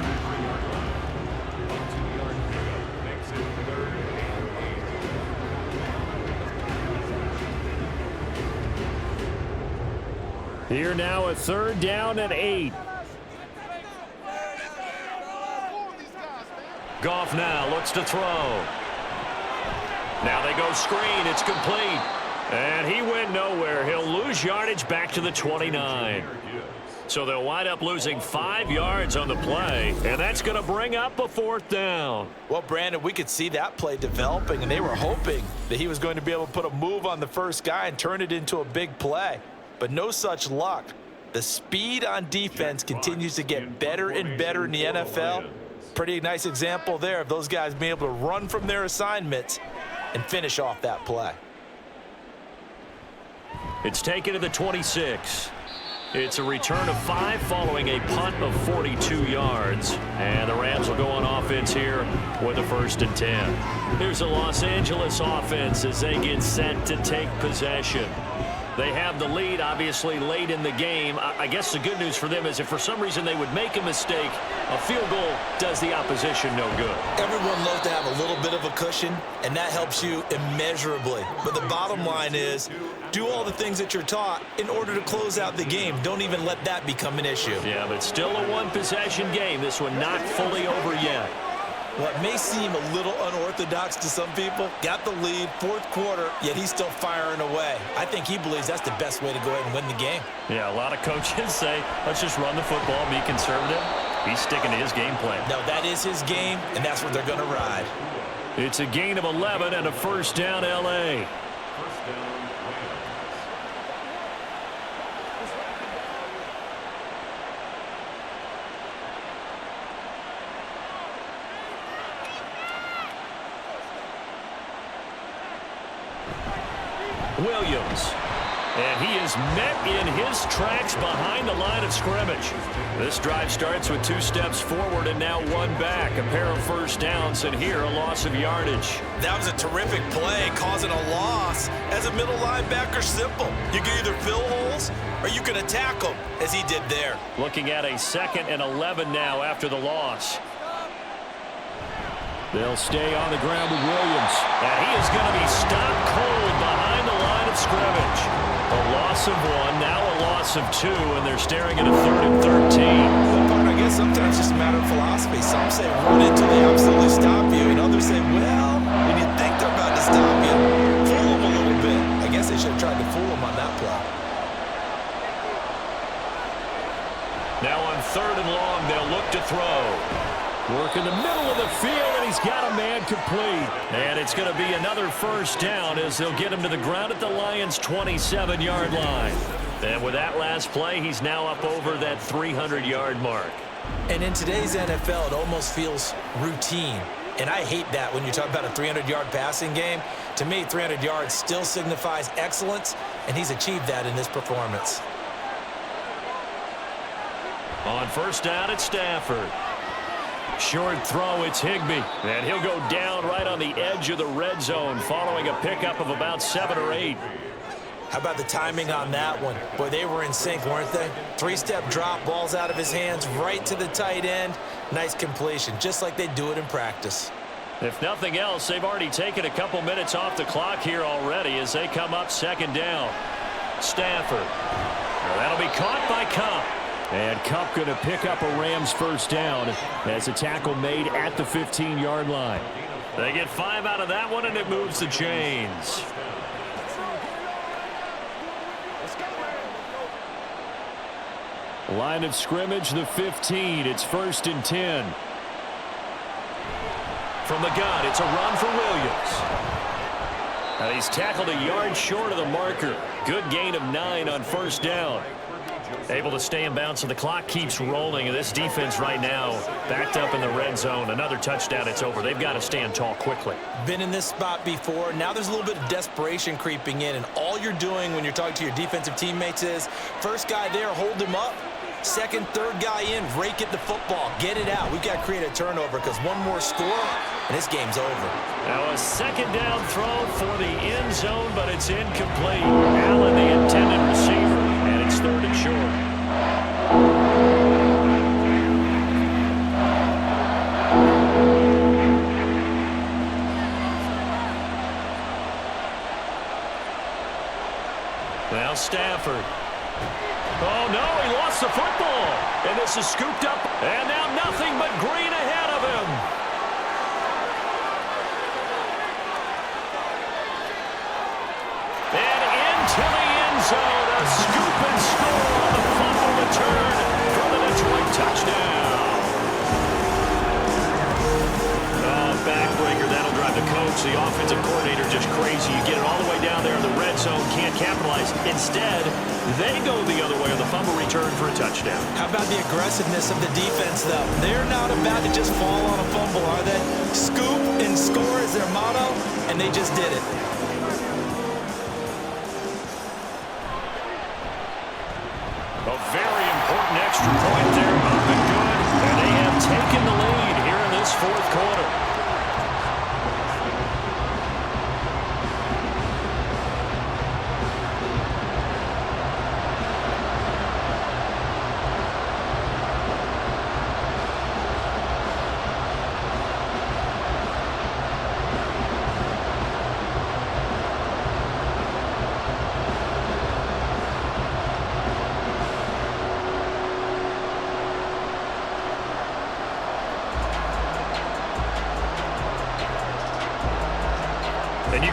Here now a 3rd down and 8. Goff now looks to throw. Now they go screen. It's complete. And he went nowhere. He'll lose yardage back to the 29. So they'll wind up losing 5 yards on the play, and that's going to bring up a 4th down. Well, Brandon, we could see that play developing, and they were hoping that he was going to be able to put a move on the first guy and turn it into a big play. But no such luck. The speed on defense continues to get better and better in the NFL. Pretty nice example there of those guys being able to run from their assignments and finish off that play. It's taken to the 26. It's a return of 5 following a punt of 42 yards. And the Rams will go on offense here with a 1st and 10. Here's the Los Angeles offense as they get set to take possession. They have the lead, obviously, late in the game. I guess the good news for them is if for some reason they would make a mistake, a field goal does the opposition no good. Everyone loves to have a little bit of a cushion, and that helps you immeasurably. But the bottom line is, do all the things that you're taught in order to close out the game. Don't even let that become an issue. Yeah, but still a one-possession game. This one not fully over yet. What may seem a little unorthodox to some people, got the lead, fourth quarter, yet he's still firing away. I think he believes that's the best way to go ahead and win the game. Yeah, a lot of coaches say, let's just run the football, be conservative. He's sticking to his game plan. No, that is his game, and that's what they're going to ride. It's a gain of 11 and a first down, L.A. First down, Rams. Williams. And he is met in his tracks behind the line of scrimmage. This drive starts with 2 steps forward and now 1 back. A pair of first downs, and here a loss of yardage. That was a terrific play, causing a loss. As a middle linebacker, simple. You can either fill holes or you can attack them, as he did there. Looking at a 2nd and 11 now after the loss. They'll stay on the ground with Williams. And he is going to be stopped cold behind the line of scrimmage. A loss of 1, now a loss of 2, and they're staring at a 3rd and 13. Well, partner, I guess sometimes it's just a matter of philosophy. Some say run it until they absolutely stop you, and others say, well, when you think they're about to stop you, fool them a little bit. I guess they should have tried to fool them on that play. Now on 3rd and long, they'll look to throw. Work in the middle of the field, and he's got a man complete. And it's going to be another first down as they'll get him to the ground at the Lions' 27-yard line. And with that last play, he's now up over that 300-yard mark. And in today's NFL, it almost feels routine. And I hate that when you talk about a 300-yard passing game. To me, 300 yards still signifies excellence, and he's achieved that in this performance. On first down, it's Stafford. Short throw, it's Higbee. And he'll go down right on the edge of the red zone following a pickup of about 7 or 8. How about the timing on that one? Boy, they were in sync, weren't they? 3-step drop, ball's out of his hands, right to the tight end. Nice completion, just like they do it in practice. If nothing else, they've already taken a couple minutes off the clock here already as they come up 2nd down. Stafford. Well, that'll be caught by Kupp. And Kupp going to pick up a Rams first down as a tackle made at the 15-yard line. They get 5 out of that one, and it moves the chains. Line of scrimmage, the 15. It's 1st and 10. From the gun, it's a run for Williams. And he's tackled a yard short of the marker. Good gain of 9 on first down. Able to stay in bounds, so the clock keeps rolling. And this defense right now backed up in the red zone. Another touchdown, it's over. They've got to stand tall quickly. Been in this spot before. Now there's a little bit of desperation creeping in. And all you're doing when you're talking to your defensive teammates is, first guy there, hold him up. Second, third guy in, rake at the football. Get it out. We've got to create a turnover because one more score, and this game's over. Now a 2nd down throw for the end zone, but it's incomplete. Allen, the intended receiver, and it's 3rd and short. Now Stafford. Oh, no, he lost the football. And this is scooped up. And now nothing but green ahead of him. And into the end zone. A scoop and score on the fumble return for the Detroit touchdown. Backbreaker, that'll drive the coach, the offensive coordinator, just crazy. You get it all the way down there in the red zone, can't capitalize. Instead, they go the other way on the fumble return for a touchdown. How about the aggressiveness of the defense, though? They're not about to just fall on a fumble, are they? Scoop and score is their motto, and they just did it. A very important extra point there, up and good. And they have taken the lead here in this 4th quarter.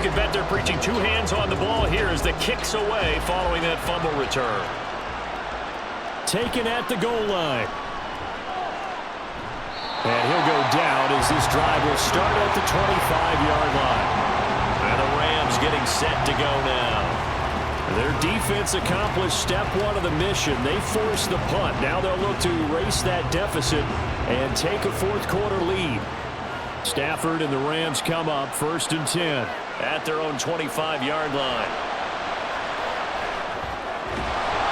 can bet they're preaching two hands on the ball here as the kick's away following that fumble return. Taken at the goal line. And he'll go down as this drive will start at the 25-yard line. And the Rams getting set to go now. Their defense accomplished step one of the mission. They forced the punt. Now they'll look to erase that deficit and take a fourth-quarter lead. Stafford and the Rams come up 1st and 10 at their own 25-yard line.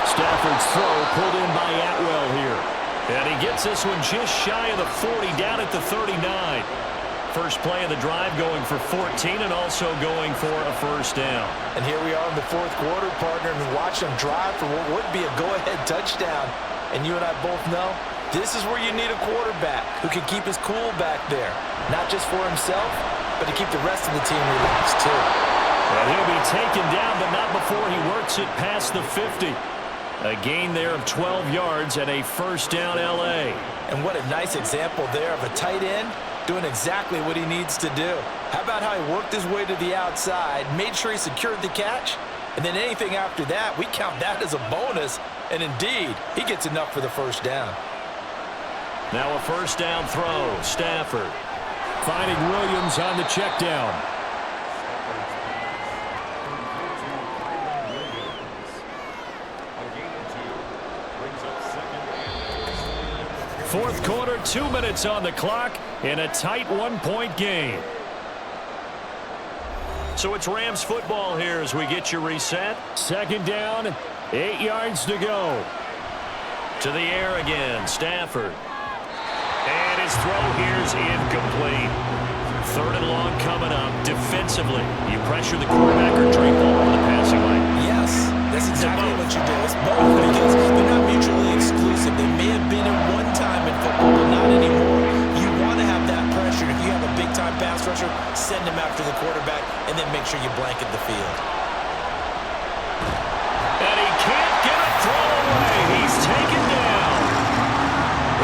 Stafford's throw pulled in by Atwell here. And he gets this one just shy of the 40, down at the 39. First play of the drive going for 14 and also going for a first down. And here we are in the fourth quarter, partner, and watch them drive for what would be a go-ahead touchdown. And you and I both know this is where you need a quarterback who can keep his cool back there. Not just for himself, but to keep the rest of the team relaxed too. And he'll be taken down, but not before he works it past the 50. A gain there of 12 yards and a first down L.A. And what a nice example there of a tight end doing exactly what he needs to do. How about how he worked his way to the outside, made sure he secured the catch, and then anything after that, we count that as a bonus. And indeed, he gets enough for the first down. Now a first down throw. Stafford finding Williams on the check down. Fourth quarter, 2 minutes on the clock in a tight one-point game. So it's Rams football here as we get you reset. Second down, 8 yards to go. To the air again, Stafford. And his throw here's incomplete. Third and long coming up. Defensively, you pressure the quarterback or drape ball over the passing lane. Yes, that's exactly what you do. It's both because they're not mutually exclusive. They may have been at one time in football, but not anymore. You want to have that pressure. If you have a big-time pass rusher, send him after the quarterback, and then make sure you blanket the field. And he can't get a throw away. He's taken down.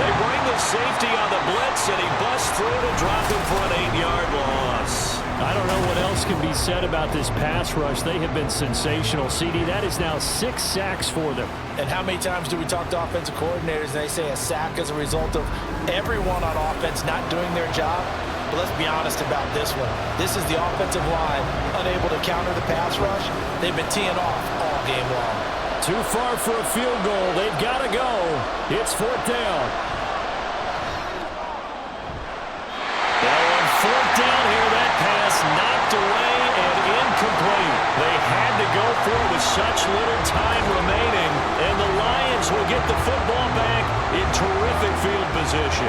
They bring the safety on the blitz, and he busts through to drop him for an 8-yard loss. I don't know what else can be said about this pass rush. They have been sensational. CD, that is now 6 sacks for them. And how many times do we talk to offensive coordinators and they say a sack as a result of everyone on offense not doing their job? But let's be honest about this one. This is the offensive line unable to counter the pass rush. They've been teeing off all game long. Too far for a field goal. They've got to go. It's fourth down. Now on fourth down here, that pass knocked away and incomplete. They had to go for it with such little time remaining, and the Lions will get the football back in terrific field position.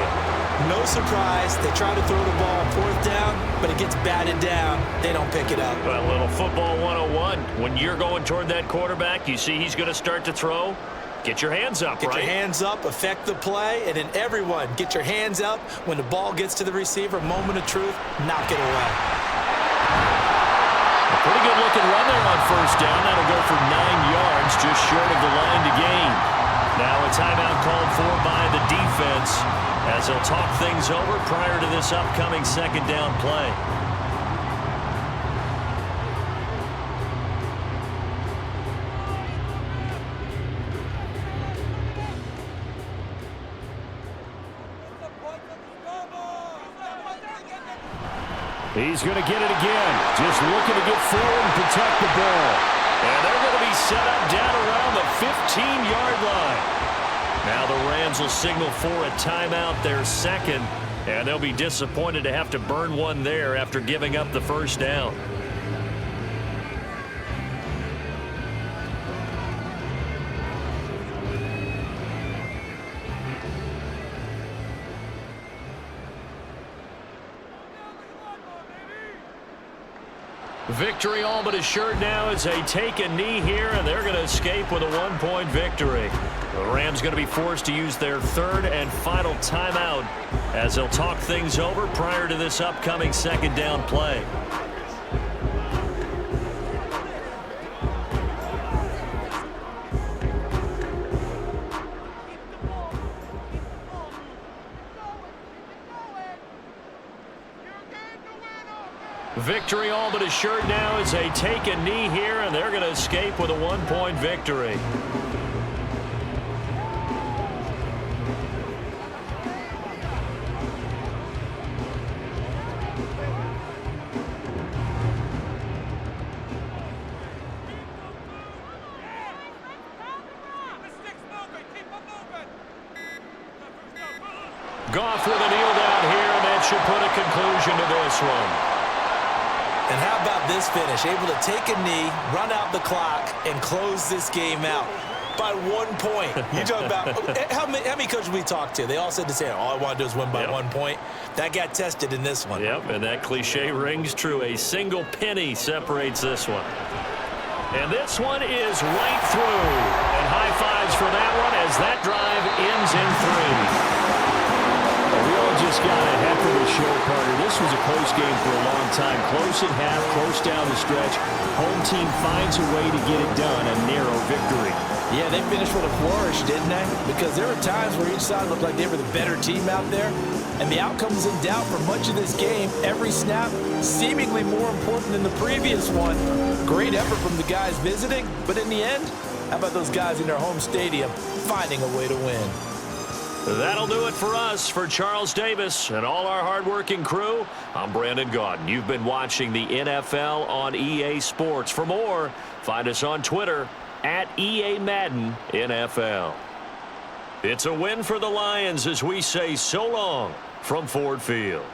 No surprise. They try to throw the ball on fourth down, but it gets batted down. They don't pick it up. Well, a little football 101. When you're going toward that quarterback, you see he's going to start to throw. Get your hands up, Get right? your hands up, affect the play, and then everyone get your hands up. When the ball gets to the receiver, moment of truth, knock it away. A pretty good looking run there on first down. That'll go for 9 yards, just short of the line to gain. Now a timeout called for by the defense as they'll talk things over prior to this upcoming second down play. He's going to get it again. Just looking to get forward and protect the ball. And they're going to be set up down around the 15-yard line. Now the Rams will signal for a timeout, their second. And they'll be disappointed to have to burn one there after giving up the first down. Victory all but assured now as they take a knee here, and they're going to escape with a one-point victory. The Rams going to be forced to use their third and final timeout as they'll talk things over prior to this upcoming second down play. victory all but assured now as they take a knee here, and they're going to escape with a 1-point victory. Goff with a kneel down here, and that should put a conclusion to this one. And how about this finish? Able to take a knee, run out the clock, and close this game out by 1 point. You talk about how many coaches we talked to? They all said the same. All I want to do is win by 1 point. That got tested in this one. Yep, and that cliche rings true. A single penny separates this one. And this one is right through. And high fives for that one as that drive ends in 3. We all just got a heck of a show, Carter. This was a close game for a long time. Close at half, close down the stretch. Home team finds a way to get it done, a narrow victory. Yeah, they finished with a flourish, didn't they? Because there were times where each side looked like they were the better team out there. And the outcome was in doubt for much of this game. Every snap seemingly more important than the previous one. Great effort from the guys visiting. But in the end, how about those guys in their home stadium finding a way to win? That'll do it for us. For Charles Davis and all our hardworking crew, I'm Brandon Gaudin. You've been watching the NFL on EA Sports. For more, find us on Twitter at EA Madden NFL. It's a win for the Lions as we say so long from Ford Field.